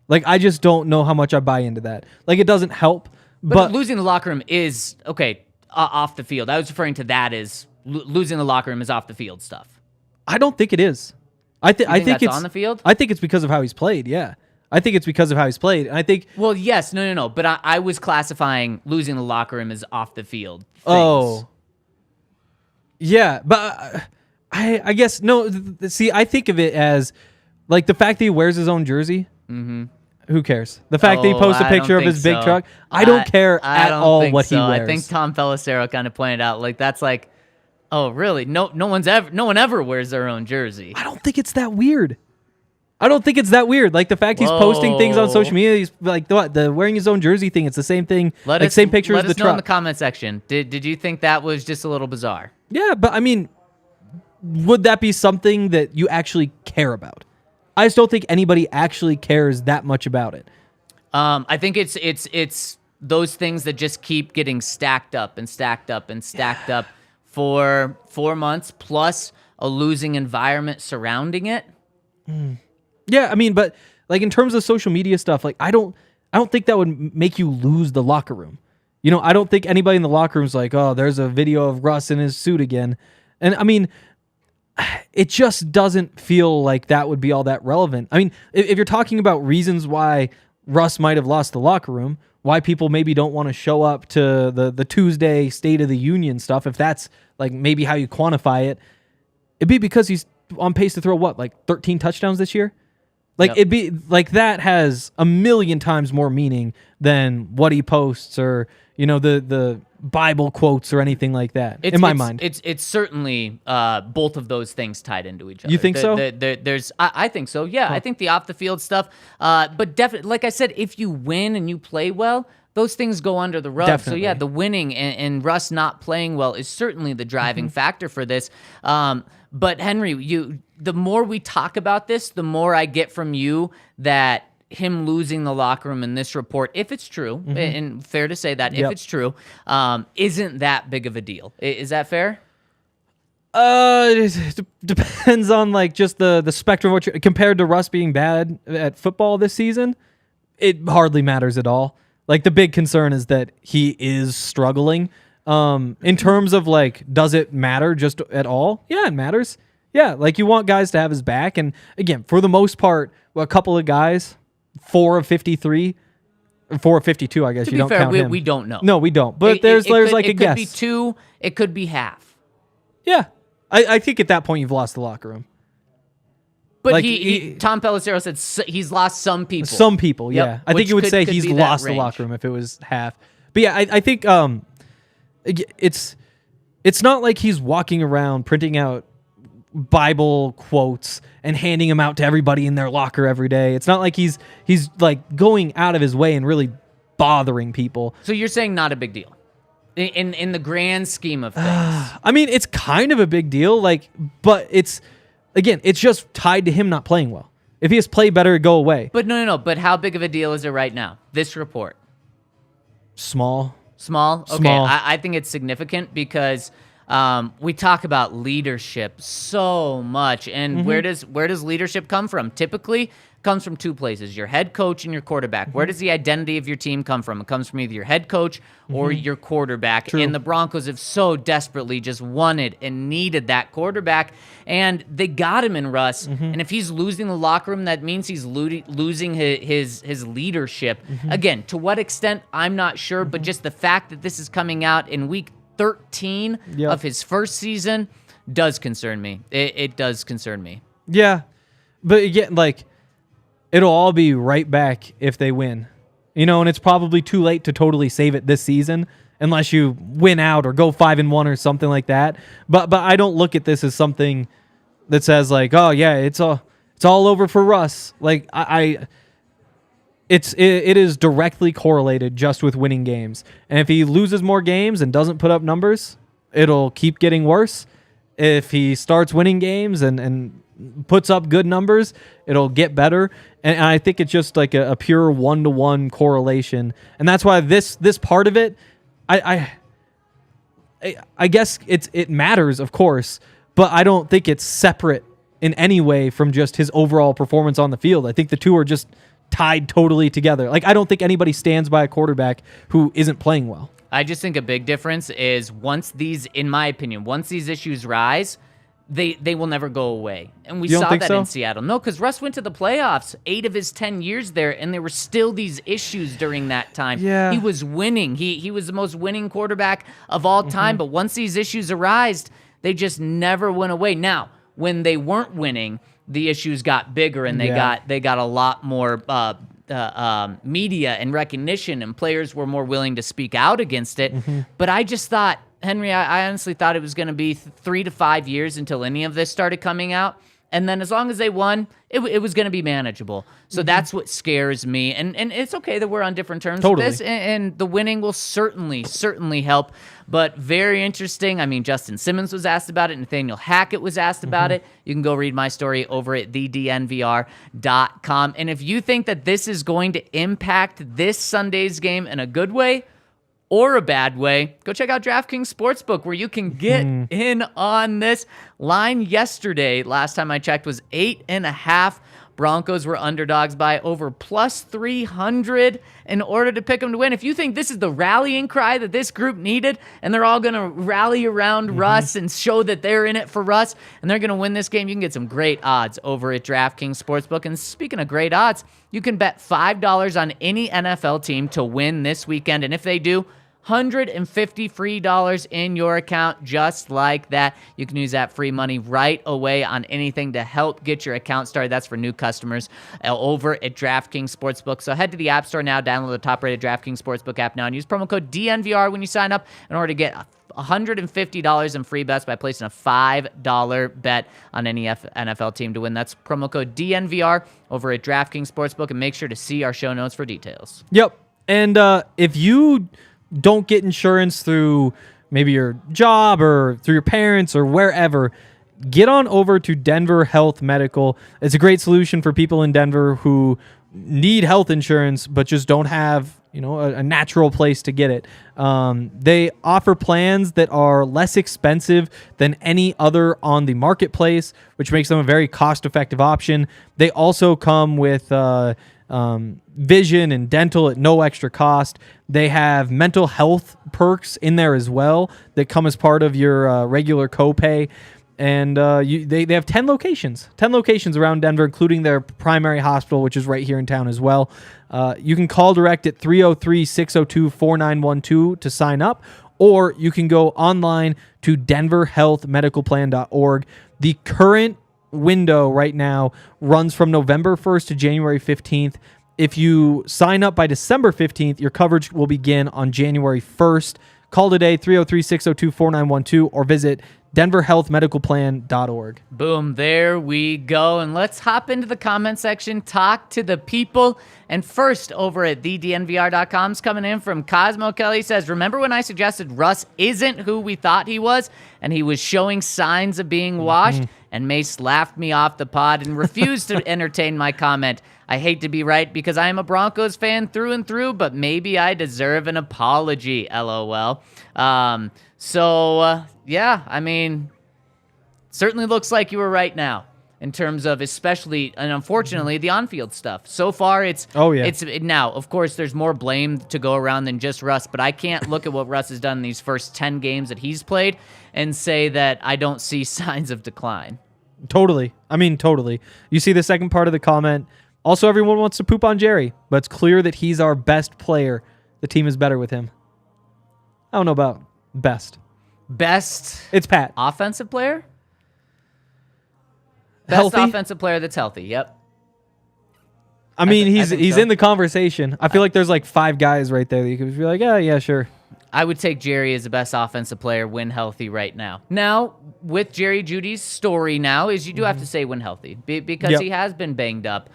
Like, I just don't know how much I buy into that. Like, it doesn't help. But losing the locker room is okay off the field. I was referring to that as losing the locker room is off the field stuff. I don't think it is. I think that's it's on the field. I think it's because of how he's played. Yeah. I think it's because of how he's played. And I think... Well, yes. No. But I was classifying losing the locker room as off the field things. Oh. Yeah, but I guess... No, see, I think of it as, like, the fact that he wears his own jersey. Who cares? The fact that he posts a picture of his big truck. I don't care at all what he wears. I think Tom Pelissero kind of pointed out, like, that's like, oh, really? No one ever wears their own jersey. I don't think it's that weird. Like, the fact he's posting things on social media, he's like, the wearing his own jersey thing, it's the same thing. Same picture as the truck. Let us know in the comment section. Did you think that was just a little bizarre? Yeah, but I mean, would that be something that you actually care about? I just don't think anybody actually cares that much about it. I think it's those things that just keep getting stacked up and stacked up and stacked up for 4 months, plus a losing environment surrounding it. Yeah, I mean, but like in terms of social media stuff, like I don't think that would make you lose the locker room. You know, I don't think anybody in the locker room is like, oh, there's a video of Russ in his suit again. And I mean, it just doesn't feel like that would be all that relevant. I mean, if you're talking about reasons why Russ might have lost the locker room, why people maybe don't want to show up to the Tuesday State of the Union stuff, if that's like maybe how you quantify it, it'd be because he's on pace to throw what, like 13 touchdowns this year? Like, It'd be like that has a million times more meaning than what he posts or, you know, the Bible quotes or anything like that. In my mind, it's certainly both of those things tied into each other. You think so? I think so. Yeah, I think the off the field stuff. But definitely, like I said, if you win and you play well, those things go under the rug. Definitely. So yeah, the winning and Russ not playing well is certainly the driving factor for this. But Henry, the more we talk about this, the more I get from you that him losing the locker room in this report, if it's true, and fair to say that if it's true, isn't that big of a deal. Is that fair? It depends on like just the spectrum of what you're, compared to Russ being bad at football this season, it hardly matters at all. Like the big concern is that he is struggling. In terms of like, does it matter just at all? Yeah, it matters. Yeah, like you want guys to have his back. And again, for the most part, a couple of guys, 4 of 53, 4 of 52, I guess. You don't count him. We don't know. No, we don't. But there's like a guess. It could be 2. It could be half. Yeah. I think at that point you've lost the locker room. But like Tom Pelissero said he's lost some people. Some people, yeah. Yep. I think you would say he's lost the locker room if it was half. But yeah, I think it's not like he's walking around printing out Bible quotes and handing them out to everybody in their locker every day. It's not like he's like going out of his way and really bothering people. So you're saying not a big deal in the grand scheme of things. I mean, it's kind of a big deal, like, but it's just tied to him not playing well. If he has played better, it'd go away. But no. But how big of a deal is it right now? This report. Small. Okay, Small. I think it's significant because we talk about leadership so much, and where does leadership come from? Typically, comes from two places: your head coach and your quarterback. Where does the identity of your team come from? It comes from either your head coach or your quarterback. True. And the Broncos have so desperately just wanted and needed that quarterback, and they got him in Russ. And if he's losing the locker room, that means he's losing his leadership. Again, to what extent, I'm not sure, but just the fact that this is coming out in week 13 of his first season does concern me. It does concern me. Yeah, but again, like, it'll all be right back if they win, and it's probably too late to totally save it this season unless you win out or go 5-1 or something like that. But I don't look at this as something that says like, oh yeah, it's all over for Russ. Like it is directly correlated just with winning games. And if he loses more games and doesn't put up numbers, it'll keep getting worse. If he starts winning games and puts up good numbers, it'll get better. And I think it's just like a pure 1-to-1 correlation. And that's why this part of it, I guess it matters, of course, but I don't think it's separate in any way from just his overall performance on the field. I think the two are just tied totally together. Like, I don't think anybody stands by a quarterback who isn't playing well. I just think a big difference is in my opinion, once these issues rise, they will never go away. And we saw that in Seattle. No, because Russ went to the playoffs 8 of his 10 years there, and there were still these issues during that time. Yeah. He was winning. He was the most winning quarterback of all time, but once these issues arised, they just never went away. Now, when they weren't winning, the issues got bigger, and they got a lot more media and recognition, and players were more willing to speak out against it. But I just thought, Henry, I honestly thought it was going to be 3 to 5 years until any of this started coming out. And then as long as they won, it was going to be manageable. So that's what scares me. And it's okay that we're on different terms with this. And the winning will certainly help. But very interesting. I mean, Justin Simmons was asked about it. Nathaniel Hackett was asked about it. You can go read my story over at thednvr.com. And if you think that this is going to impact this Sunday's game in a good way or a bad way, go check out DraftKings Sportsbook, where you can get in on this. Line yesterday, last time I checked, was 8.5. Broncos were underdogs by over plus 300 in order to pick them to win. If you think this is the rallying cry that this group needed, and they're all going to rally around Russ and show that they're in it for Russ, and they're going to win this game, you can get some great odds over at DraftKings Sportsbook. And speaking of great odds, you can bet $5 on any NFL team to win this weekend. And if they do, $150 free in your account, just like that. You can use that free money right away on anything to help get your account started. That's for new customers over at DraftKings Sportsbook. So head to the App Store now, download the top-rated DraftKings Sportsbook app now, and use promo code DNVR when you sign up in order to get $150 in free bets by placing a $5 bet on any NFL team to win. That's promo code DNVR over at DraftKings Sportsbook, and make sure to see our show notes for details. Yep. And if you don't get insurance through maybe your job or through your parents or wherever, get on over to Denver Health Medical. It's a great solution for people in Denver who need health insurance but just don't have, a natural place to get it. They offer plans that are less expensive than any other on the marketplace, which makes them a very cost-effective option. They also come with vision and dental at no extra cost. They have mental health perks in there as well that come as part of your regular copay. And they have 10 locations around Denver, including their primary hospital, which is right here in town as well. You can call direct at 303-602-4912 to sign up, or you can go online to denverhealthmedicalplan.org. The current window right now runs from November 1st to January 15th. If you sign up by December 15th, your coverage will begin on January 1st. Call today, 303-602-4912, or visit denverhealthmedicalplan.org. Boom, there we go. And let's hop into the comment section, talk to the people. And first, over at thednvr.com's coming in from Cosmo Kelly says, remember when I suggested Russ isn't who we thought he was, and he was showing signs of being washed? And Mace laughed me off the pod and refused to entertain my comment. I hate to be right because I am a Broncos fan through and through, but maybe I deserve an apology, LOL. Yeah, I mean, certainly looks like you were right now in terms of especially, and unfortunately, the on-field stuff. So far, now, of course, there's more blame to go around than just Russ, but I can't look at what Russ has done in these first 10 games that he's played and say that I don't see signs of decline. Totally. I mean, totally. You see the second part of the comment. Also, everyone wants to poop on Jerry, but it's clear that he's our best player. The team is better with him. I don't know about best. Best? It's Pat. Offensive player? Best Healthy? offensive player that's healthy, yep. I mean, I he's think he's so. in the conversation. I feel like there's like 5 guys right there that you could be like, yeah, sure. I would take Jerry as the best offensive player when healthy right now. Now, with Jerry Jeudy's story now is you do have to say when healthy because he has been banged up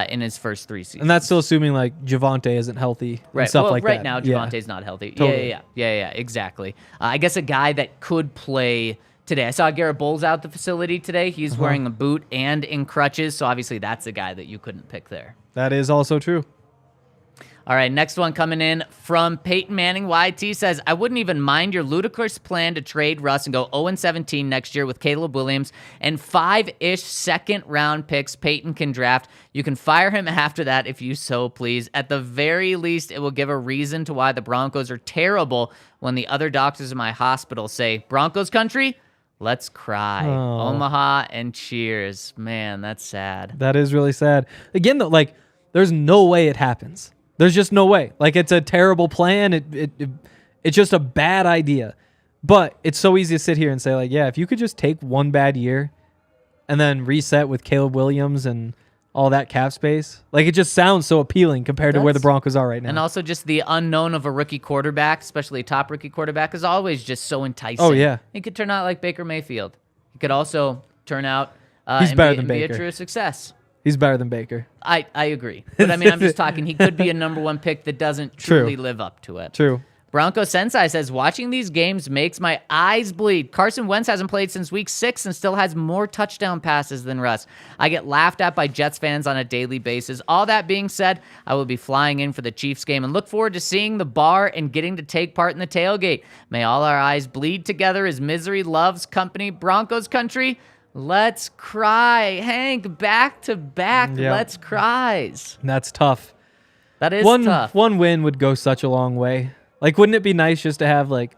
in his first 3 seasons. And that's still assuming like Javonte isn't healthy and stuff like right that. Now, Javonte's not healthy. Totally. Yeah, exactly. I guess a guy that could play today. I saw Garrett Bowles out the facility today. He's wearing a boot and in crutches, so obviously that's a guy that you couldn't pick there. That is also true. All right, next one coming in from Peyton Manning. YT says, I wouldn't even mind your ludicrous plan to trade Russ and go 0-17 next year with Caleb Williams and 5-ish second-round picks Peyton can draft. You can fire him after that if you so please. At the very least, it will give a reason to why the Broncos are terrible when the other doctors in my hospital say, Broncos Country, let's cry. Oh. Omaha and cheers. Man, that's sad. That is really sad. Again, though, like, there's no way it happens. There's just no way. Like, it's a terrible plan. It's just a bad idea. But it's so easy to sit here and say, like, yeah, if you could just take one bad year and then reset with Caleb Williams and all that cap space, like, it just sounds so appealing compared to where the Broncos are right now. And also just the unknown of a rookie quarterback, especially a top rookie quarterback, is always just so enticing. Oh, yeah. He could turn out like Baker Mayfield. He could also turn out He's better than be a Baker. true success. He's better than Baker. I agree. But, I mean, I'm just talking. He could be a number 1 pick that doesn't truly live up to it. True. Bronco Sensei says, watching these games makes my eyes bleed. Carson Wentz hasn't played since week 6 and still has more touchdown passes than Russ. I get laughed at by Jets fans on a daily basis. All that being said, I will be flying in for the Chiefs game and look forward to seeing the bar and getting to take part in the tailgate. May all our eyes bleed together as misery loves company. Broncos Country, let's cry. Hank, back to back, let's cries. That's tough. That is tough. One win would go such a long way. Like, wouldn't it be nice just to have, like,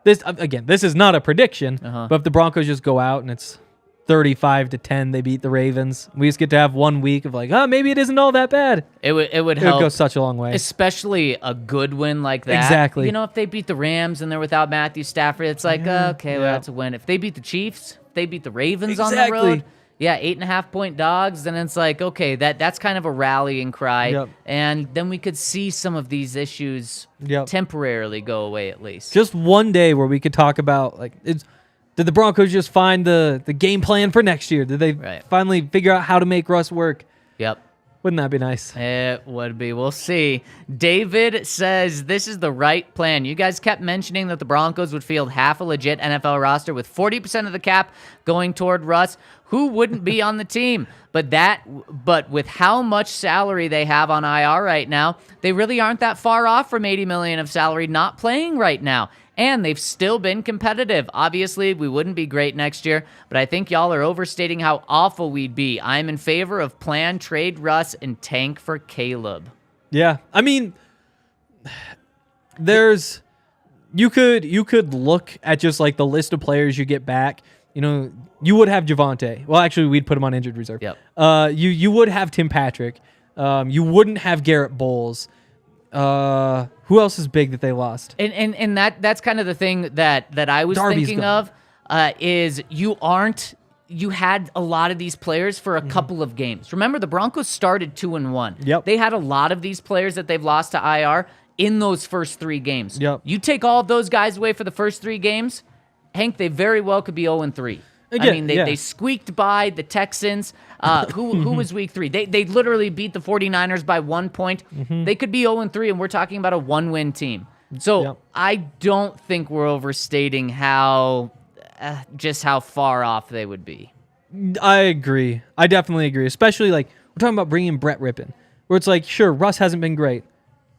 this, again, this is not a prediction, but if the Broncos just go out and it's 35-10, they beat the Ravens, we just get to have 1 week of like, maybe it isn't all that bad. It would help. It would go such a long way. Especially a good win like that. Exactly. You know, if they beat the Rams and they're without Matthew Stafford, it's like, okay, well, that's a win. If they beat the Chiefs, if they beat the Ravens on the road, 8.5-point dogs, then it's like, okay, that's kind of a rallying cry. And then we could see some of these issues temporarily go away at least. Just one day where we could talk about, like, did the Broncos just find the game plan for next year? Did they finally figure out how to make Russ work? Yep. Wouldn't that be nice? It would be. We'll see. David says, this is the right plan. You guys kept mentioning that the Broncos would field half a legit NFL roster with 40% of the cap going toward Russ. Who wouldn't be on the team? But with how much salary they have on IR right now, they really aren't that far off from $80 million of salary not playing right now. And they've still been competitive. Obviously, we wouldn't be great next year, but I think y'all are overstating how awful we'd be. I'm in favor of plan, trade Russ, and tank for Caleb. Yeah. I mean, you could look at just like the list of players you get back. You know, you would have Javonte. Well, actually, we'd put him on injured reserve. Yep. You would have Tim Patrick. You wouldn't have Garrett Bowles. Who else is big that they lost? And that's kind of the thing that I was Darby's thinking gone. of is you had a lot of these players for a couple of games. Remember, the Broncos started 2-1. Yep. They had a lot of these players that they've lost to IR in those first 3 games. Yep. You take all of those guys away for the first 3 games, Hank, they very well could be 0-3. I mean, they squeaked by the Texans. Who was week 3? They literally beat the 49ers by 1 point. They could be 0-3, and we're talking about a 1-win team. So I don't think we're overstating just how far off they would be. I agree. I definitely agree. Especially, like, we're talking about bringing Brett Rippon, where it's like, sure, Russ hasn't been great.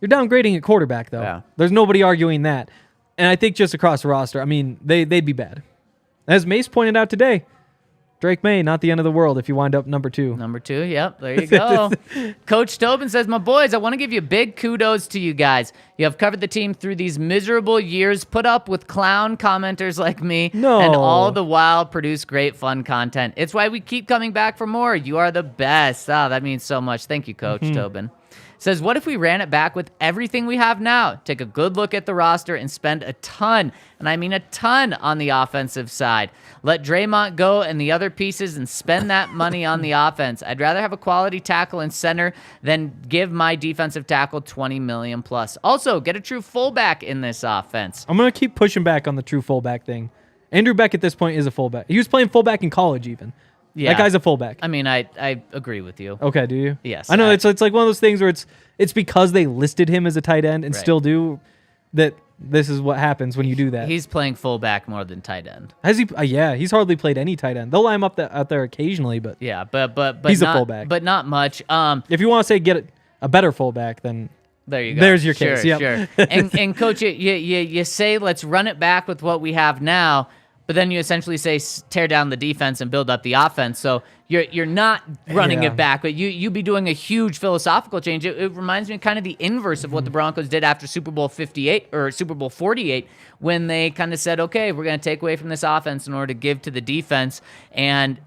You're downgrading at quarterback, though. Yeah. There's nobody arguing that. And I think just across the roster, I mean, they'd be bad. As Mace pointed out today, Drake May, not the end of the world if you wind up number 2. Number 2, yep, there you go. Coach Tobin says, my boys, I want to give you big kudos to you guys. You have covered the team through these miserable years, put up with clown commenters like me, and all the while produce great fun content. It's why we keep coming back for more. You are the best. Oh, that means so much. Thank you, Coach Tobin. Says, what if we ran it back with everything we have now? Take a good look at the roster and spend a ton, and I mean a ton, on the offensive side. Let Draymond go and the other pieces and spend that money on the offense. I'd rather have a quality tackle and center than give my defensive tackle $20 million plus. Also, get a true fullback in this offense. I'm going to keep pushing back on the true fullback thing. Andrew Beck at this point is a fullback. He was playing fullback in college even. Yeah. That guy's a fullback. I mean, I agree with you. Okay, do you? Yes. I know it's like one of those things where it's because they listed him as a tight end and still do that. This is what happens when you do that. He's playing fullback more than tight end. Has he? Yeah, he's hardly played any tight end. They'll line him up out there occasionally, but but he's not, a fullback, but not much. If you want to say get a better fullback, then there you go. There's your case. Sure. And coach, you say let's run it back with what we have now. But then you essentially say tear down the defense and build up the offense. So you're not running it back, but you'd be doing a huge philosophical change. It reminds me of kind of the inverse of what the Broncos did after Super Bowl 58 or Super Bowl 48, when they kind of said, okay, we're going to take away from this offense in order to give to the defense. And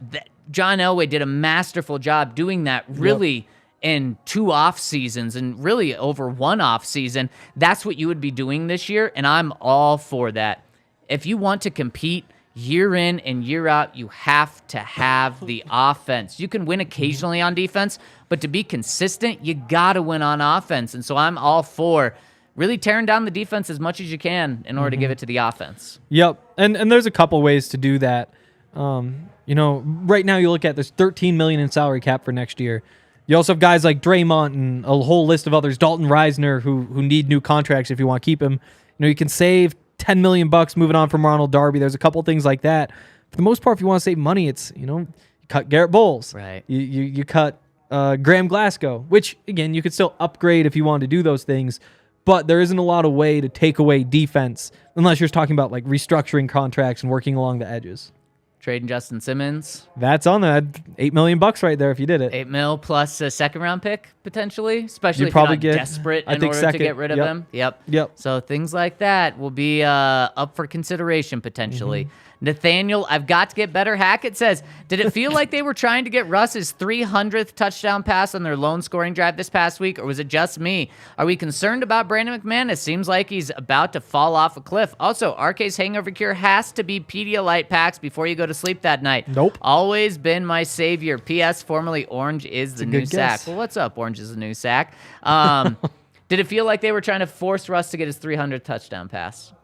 John Elway did a masterful job doing that really in 2 off seasons and really over 1 off season. That's what you would be doing this year, and I'm all for that. If you want to compete year in and year out, you have to have the offense. You can win occasionally on defense, but to be consistent, you got to win on offense. And so I'm all for really tearing down the defense as much as you can in order to give it to the offense. Yep. And there's a couple ways to do that. Right now you look at there's $13 million in salary cap for next year. You also have guys like Draymond and a whole list of others, Dalton Reisner, who need new contracts if you want to keep him. You can save $10 million moving on from Ronald Darby. There's a couple things like that. For the most part, if you want to save money, it's, you cut Garrett Bowles. Right. You cut Graham Glasgow, which, again, you could still upgrade if you wanted to do those things, but there isn't a lot of way to take away defense unless you're talking about, like, restructuring contracts and working along the edges. Trading Justin Simmons. That's on there. $8 million right there if you did it. $8 million plus a second-round pick, potentially, especially if you're not desperate in order to get rid of him. Yep. So things like that will be up for consideration, potentially. Nathaniel, I've got to get better. Hackett says, did it feel like they were trying to get Russ's 300th touchdown pass on their lone scoring drive this past week, or was it just me? Are we concerned about Brandon McMahon? It seems like he's about to fall off a cliff. Also, RK's hangover cure has to be Pedialyte packs before you go to sleep that night. Nope. Always been my savior. P.S. Formerly Orange is the new sack. Well, what's up, Orange is the new sack? Did it feel like they were trying to force Russ to get his 300th touchdown pass?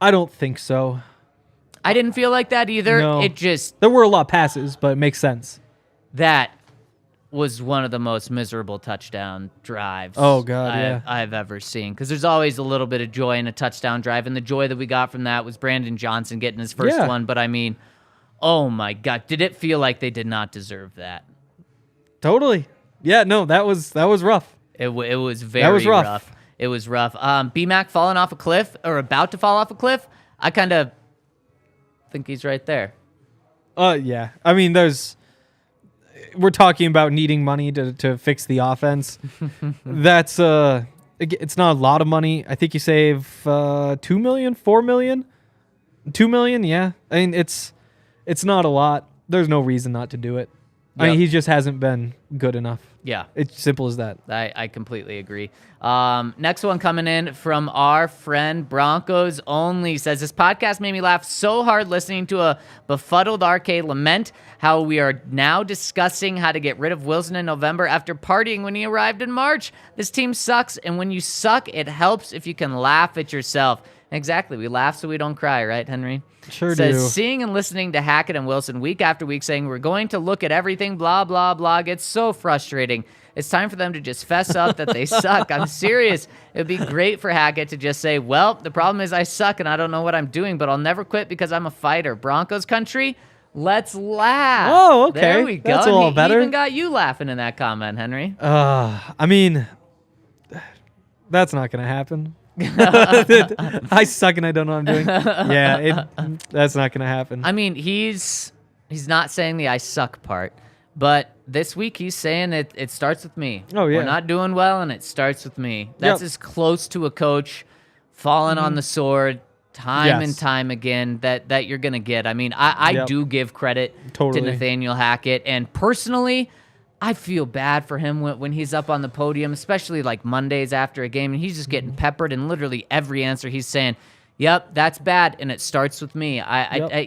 I don't think so. I didn't feel like that either. No. There were a lot of passes, but it makes sense. That was one of the most miserable touchdown drives I've ever seen. Because there's always a little bit of joy in a touchdown drive, and the joy that we got from that was Brandon Johnson getting his first one. But I mean, oh my God, did it feel like they did not deserve that? Totally. Yeah, no, that was rough. It was very rough. It was rough. B-Mac falling off a cliff, or about to fall off a cliff. I kind of think he's right there. Yeah. I mean, we're talking about needing money to fix the offense. That's it's not a lot of money. I think you save $2 million, $4 million, $2 million. Yeah. I mean, it's not a lot. There's no reason not to do it. Yep. I mean, he just hasn't been good enough. Yeah. It's simple as that. I completely agree. Next one coming in from our friend Broncos Only says, this podcast made me laugh so hard listening to a befuddled RK lament how we are now discussing how to get rid of Wilson in November after partying when he arrived in March. This team sucks, and when you suck, it helps if you can laugh at yourself. Exactly. We laugh so we don't cry, right, Henry? Sure Says, do. seeing and listening to Hackett and Wilson week after week saying we're going to look at everything, blah, blah, blah, gets so frustrating. It's time for them to just fess up that they suck. I'm serious. It would be great for Hackett to just say, well, the problem is I suck and I don't know what I'm doing, but I'll never quit because I'm a fighter. Broncos country, let's laugh. Oh, okay. There we go. That's a And little he better. even got you laughing in that comment, Henry. I mean, that's not going to happen. I suck and I don't know what I'm doing. Yeah, that's not going to happen. I mean, he's not saying the I suck part, but this week he's saying it starts with me. Oh, yeah. We're not doing well, and it starts with me. That's Yep. as close to a coach falling on the sword time and Yes. time again that you're going to get. I mean, I Yep. do give credit Totally. to Nathaniel Hackett, and personally, I feel bad for him when he's up on the podium, especially like Mondays after a game, and he's just getting peppered, and literally every answer he's saying, yep, that's bad, and it starts with me.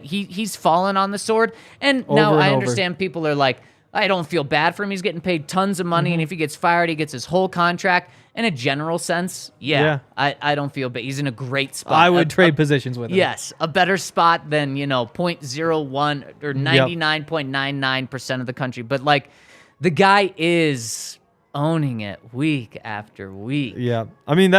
He's fallen on the sword, and now Over and I over. understand people are like, I don't feel bad for him. He's getting paid tons of money, and if he gets fired, he gets his whole contract. In a general sense, Yeah. I don't feel bad. He's in a great spot. I would trade positions with him. Yes, a better spot than 0.01 or 99.99% of the country. But like, the guy is owning it week after week. Yeah. I mean,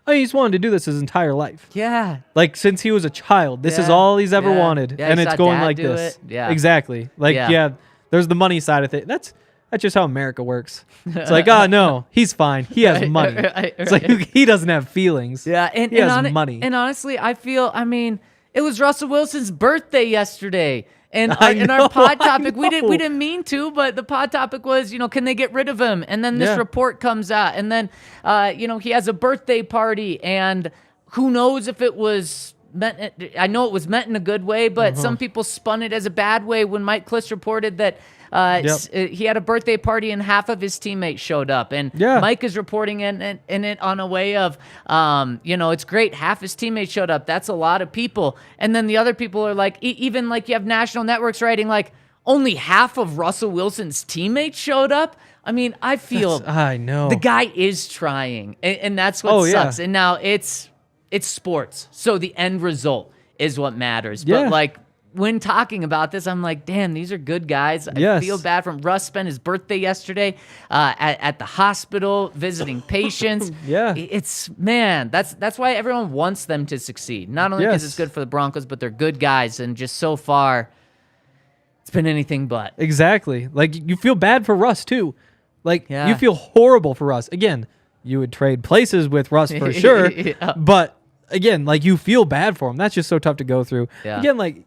he's wanted to do this his entire life. Yeah. Like, since he was a child, this is Yeah. all he's ever Yeah. wanted. Yeah, And he it's saw going Dad like do this. it. Yeah. Exactly. Like, Yeah. yeah, there's the money side of it. That's just how America works. It's like, oh, no, he's fine. He has Right, money. right, It's like, he doesn't have feelings. Yeah, and he has and money. And honestly, I mean, it was Russell Wilson's birthday yesterday. And I in know, our pod I topic, we know. didn't mean to, but the pod topic was, can they get rid of him? And then this Yeah. report comes out, and then he has a birthday party, and who knows if it was meant. I know it was meant in a good way, but some people spun it as a bad way when Mike Kliss reported that he had a birthday party and half of his teammates showed up, and Yeah. Mike is reporting in it on a way of, it's great. Half his teammates showed up. That's a lot of people. And then the other people are like, even like you have national networks writing like only half of Russell Wilson's teammates showed up. I mean, I feel I know. the guy is trying, and that's what Oh, yeah. sucks. And now it's sports, so the end result is what matters. Yeah. But like, when talking about this, I'm like, damn, these are good guys. I Yes. feel bad for him. Russ spent his birthday yesterday at the hospital visiting patients. Yeah. That's why everyone wants them to succeed. Not only because Yes. it's good for the Broncos, but they're good guys. And just so far, it's been anything but. Exactly. Like, you feel bad for Russ, too. Like, Yeah. you feel horrible for Russ. Again, you would trade places with Russ for sure. Yeah. But, again, like, you feel bad for him. That's just so tough to go through. Yeah. Again, like,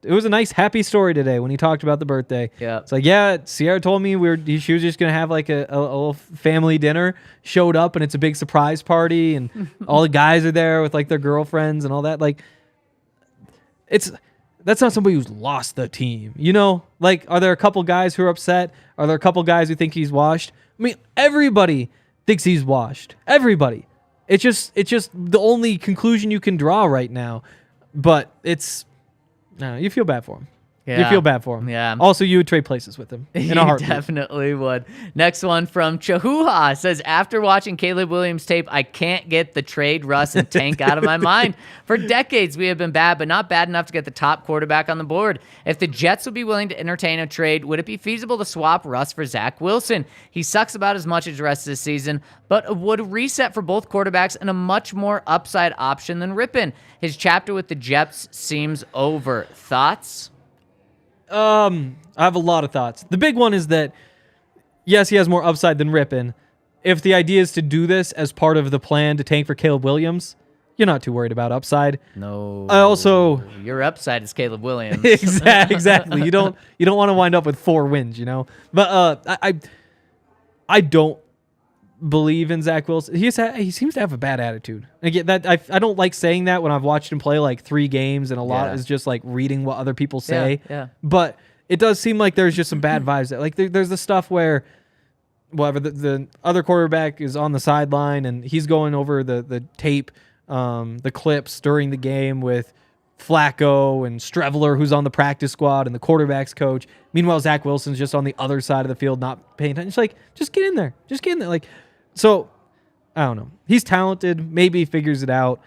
it was a nice, happy story today when he talked about the birthday. Yeah. It's like, yeah, Sierra told me she was just going to have, like, a little family dinner. Showed up, and it's a big surprise party, and all the guys are there with, like, their girlfriends and all that. Like, that's not somebody who's lost the team, Like, are there a couple guys who are upset? Are there a couple guys who think he's washed? I mean, everybody thinks he's washed. Everybody. It's just the only conclusion you can draw right now. But you feel bad for him. You Yeah. feel bad for him. Yeah. Also, you would trade places with him in a You heartbeat. definitely would. Next one from Chahuha says, after watching Caleb Williams tape, I can't get the trade Russ and Tank out of my mind. For decades, we have been bad, but not bad enough to get the top quarterback on the board. If the Jets would be willing to entertain a trade, would it be feasible to swap Russ for Zach Wilson? He sucks about as much as the rest of the season, but would reset for both quarterbacks and a much more upside option than Rippin. His chapter with the Jets seems over. Thoughts? I have a lot of thoughts. The big one is that, yes, he has more upside than Rippin. If the idea is to do this as part of the plan to tank for Caleb Williams, you're not too worried about upside. No. I also Your upside is Caleb Williams. exactly. You don't want to wind up with 4 wins, But I don't believe in Zach Wilson. He seems to have a bad attitude. Again, that I don't like saying that when I've watched him play like 3 games, and a lot Yeah. is just like reading what other people say. Yeah. But it does seem like there's just some bad vibes there. Like there's the stuff where the other quarterback is on the sideline and he's going over the tape, the clips during the game with Flacco and Streveler, who's on the practice squad, and the quarterback's coach. Meanwhile, Zach Wilson's just on the other side of the field, not paying attention. It's like, just get in there. Like, so I don't know. He's talented. Maybe he figures it out.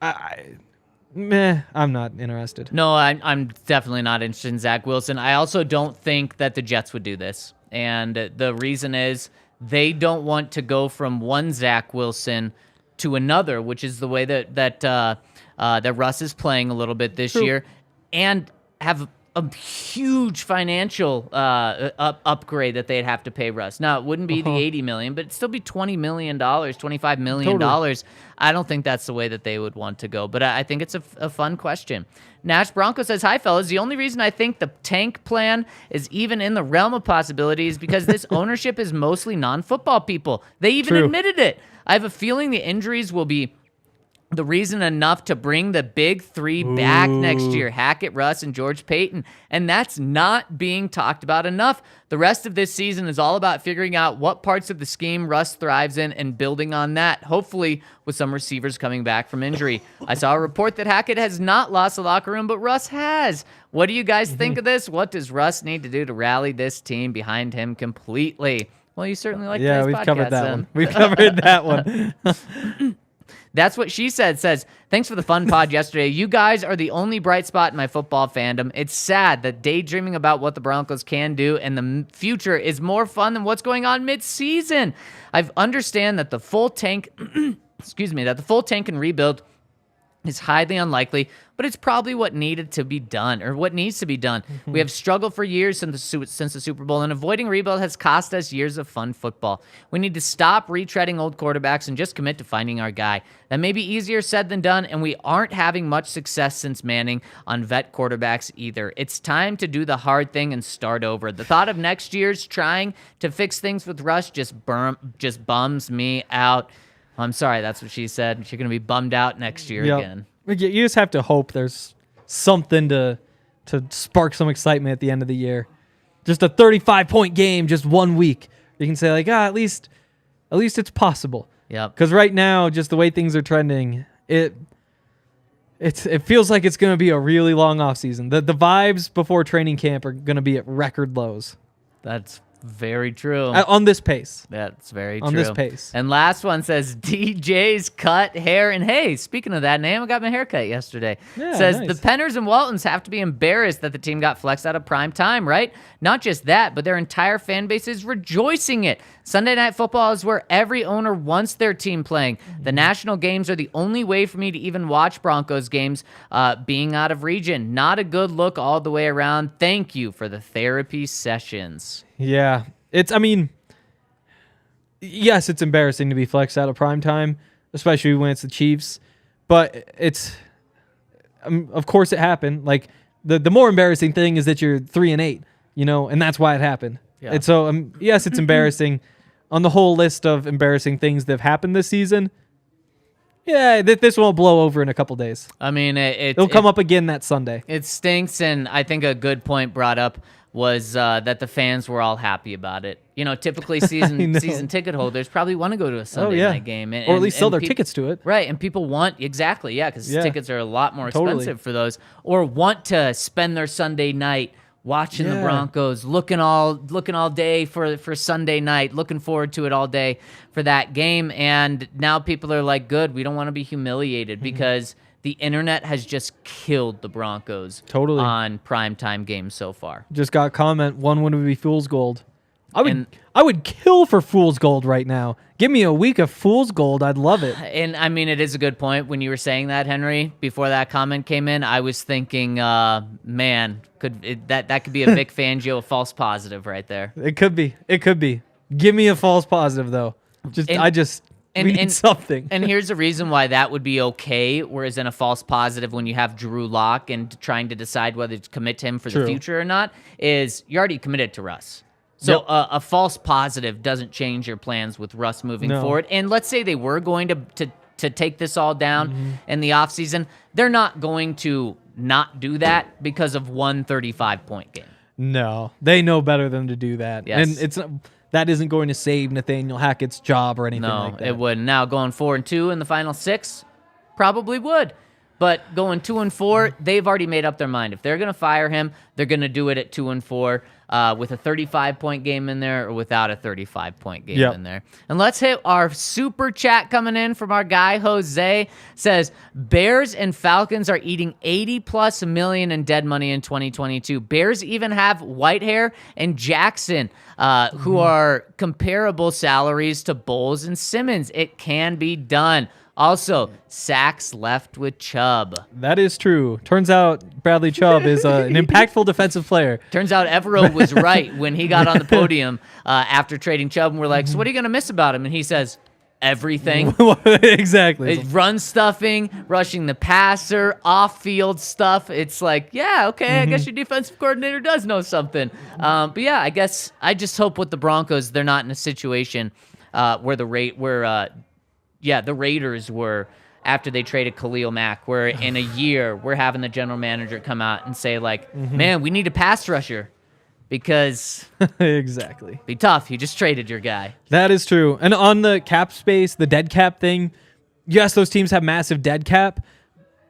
I'm not interested. No, I'm definitely not interested in Zach Wilson. I also don't think that the Jets would do this. And the reason is they don't want to go from one Zach Wilson to another, which is the way that Russ is playing a little bit this year, and have a huge financial upgrade that they'd have to pay Russ. Now, it wouldn't be the $80 million, but it'd still be $20 million, $25 million. Totally. I don't think that's the way that they would want to go, but I think it's a fun question. Nash Bronco says, hi, fellas. The only reason I think the tank plan is even in the realm of possibilities because this ownership is mostly non-football people. They even admitted it. I have a feeling the injuries will be the reason enough to bring the big three back next year, Hackett, Russ, and George Payton. And that's not being talked about enough. The rest of this season is all about figuring out what parts of the scheme Russ thrives in and building on that, hopefully with some receivers coming back from injury. I saw a report that Hackett has not lost the locker room, but Russ has. What do you guys think of this? What does Russ need to do to rally this team behind him completely? Well, you certainly like today's podcast. Yeah, we've covered that one. We've covered that one. That's what she says, thanks for the fun pod yesterday. You guys are the only bright spot in my football fandom. It's sad that daydreaming about what the Broncos can do and the future is more fun than what's going on mid-season. I understand that the full tank, that the full tank and rebuild is highly unlikely, but it's probably what needed to be done, or what needs to be done. We have struggled for years since the Super Bowl, and avoiding rebuild has cost us years of fun football. We need to stop retreading old quarterbacks and just commit to finding our guy. That may be easier said than done, and we aren't having much success since Manning on vet quarterbacks either. It's time to do the hard thing and start over. The thought of next year's trying to fix things with Russ just bums me out. I'm sorry, that's what she said. You're going to be bummed out next year again. You just have to hope there's something to spark some excitement at the end of the year. Just a 35-point game, just 1 week. You can say, like, at least it's possible. Yep. Because right now, just the way things are trending, it feels like it's going to be a really long offseason. The vibes before training camp are going to be at record lows. That's very true. On this pace. That's very true. On this pace. And last one says, DJ's cut hair. And hey, speaking of that name, I got my hair cut yesterday. Yeah, says, nice. The Penners and Waltons have to be embarrassed that the team got flexed out of prime time, right? Not just that, but their entire fan base is rejoicing it. Sunday Night Football is where every owner wants their team playing. The national games are the only way for me to even watch Broncos games being out of region. Not a good look all the way around. Thank you for the therapy sessions. Yeah. Yes, it's embarrassing to be flexed out of prime time, especially when it's the Chiefs. But of course it happened. Like, the more embarrassing thing is that you're 3-8, and that's why it happened. Yeah. And so, yes, it's embarrassing. On the whole list of embarrassing things that have happened this season, yeah, this won't blow over in a couple days. I mean, it'll come up again that Sunday. It stinks, and I think a good point brought up was that the fans were all happy about it. Typically season ticket holders probably want to go to a Sunday night game. Or at least sell their tickets to it. Right, and people want, because tickets are a lot more expensive for those, or want to spend their Sunday night watching the Broncos, looking all day for Sunday night, looking forward to it all day for that game. And now people are like, good, we don't want to be humiliated because the internet has just killed the Broncos on primetime games so far. Just got a comment, one would be fool's gold. I would kill for fool's gold right now. Give me a week of fool's gold. I'd love it. And I mean, it is a good point. When you were saying that, Henry, before that comment came in, I was thinking, that could be a Vic Fangio false positive right there. It could be. Give me a false positive though. We need something. And here's the reason why that would be okay, whereas in a false positive when you have Drew Lock and trying to decide whether to commit to him for the future or not, is you're already committed to Russ. So a false positive doesn't change your plans with Russ moving forward. And let's say they were going to take this all down in the offseason. They're not going to not do that because of one 35-point game. No, they know better than to do that. Yes. And that isn't going to save Nathaniel Hackett's job or anything like that. No, it wouldn't. Now, going 4-2 in the final 6, probably would. But going 2-4, they've already made up their mind. If they're going to fire him, they're going to do it at 2-4. with a 35-point game in there or without a 35-point game Yep. in there. And let's hit our super chat coming in from our guy Jose. Says Bears and Falcons are eating 80+ million in dead money in 2022. Bears even have Whitehair and Jackson, who are comparable salaries to Bowles and Simmons. It can be done. Also, sacks left with Chubb. That is true. Turns out Bradley Chubb is an impactful defensive player. Turns out Evero was right when he got on the podium after trading Chubb, and we're like, so what are you going to miss about him? And he says, everything. Exactly. It's run stuffing, rushing the passer, off-field stuff. It's like, yeah, okay, I guess your defensive coordinator does know something. But yeah, I guess I just hope with the Broncos, they're not in a situation where the Raiders were after they traded Khalil Mack, where in a year we're having the general manager come out and say, like, man, we need a pass rusher because Exactly. be tough. You just traded your guy. That is true. And on the cap space, the dead cap thing, yes, those teams have massive dead cap,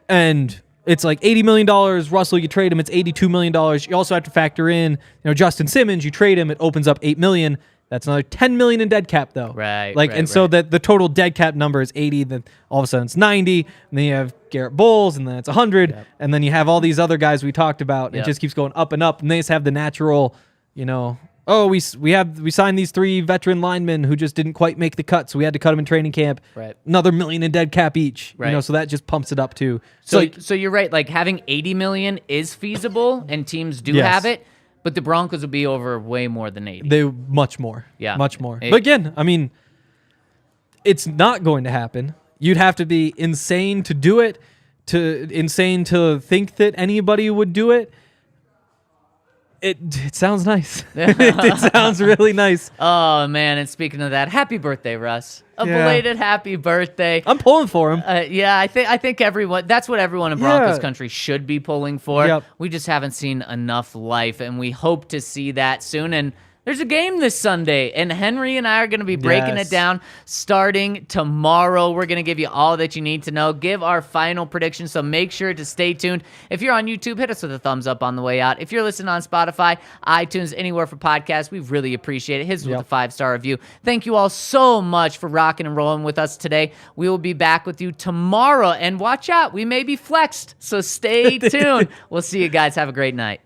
and it's like $80 million. Russell, you trade him, it's $82 million. You also have to factor in, Justin Simmons, you trade him, it opens up $8 million. That's another $10 million in dead cap, though. Right. So that the total dead cap number is 80. Then all of a sudden it's 90. And then you have Garrett Bowles, and then it's 100. Yep. And then you have all these other guys we talked about. Yep. It just keeps going up and up. And they just have the natural, we signed these 3 veteran linemen who just didn't quite make the cut, so we had to cut them in training camp. Right. Another $1 million in dead cap each. Right. So that just pumps it up too. So you're right. Like having 80 million is feasible, and teams do Yes. have it. But the Broncos will be over way more than 80. They much more. Yeah. Much more. But again, I mean, it's not going to happen. You'd have to be insane to do it, insane to think that anybody would do it. It sounds nice. It sounds really nice. Oh, man. And speaking of that, happy birthday, Russ. A belated happy birthday. I'm pulling for him. Yeah, I think everyone, that's what everyone in Broncos Yeah. country should be pulling for. Yep. We just haven't seen enough life, and we hope to see that soon. And there's a game this Sunday, and Henry and I are going to be breaking Yes. it down starting tomorrow. We're going to give you all that you need to know, give our final predictions, so make sure to stay tuned. If you're on YouTube, hit us with a thumbs up on the way out. If you're listening on Spotify, iTunes, anywhere for podcasts, we really appreciate it. Hit us with a 5-star review. Thank you all so much for rocking and rolling with us today. We will be back with you tomorrow, and watch out, we may be flexed, so stay tuned. We'll see you guys. Have a great night.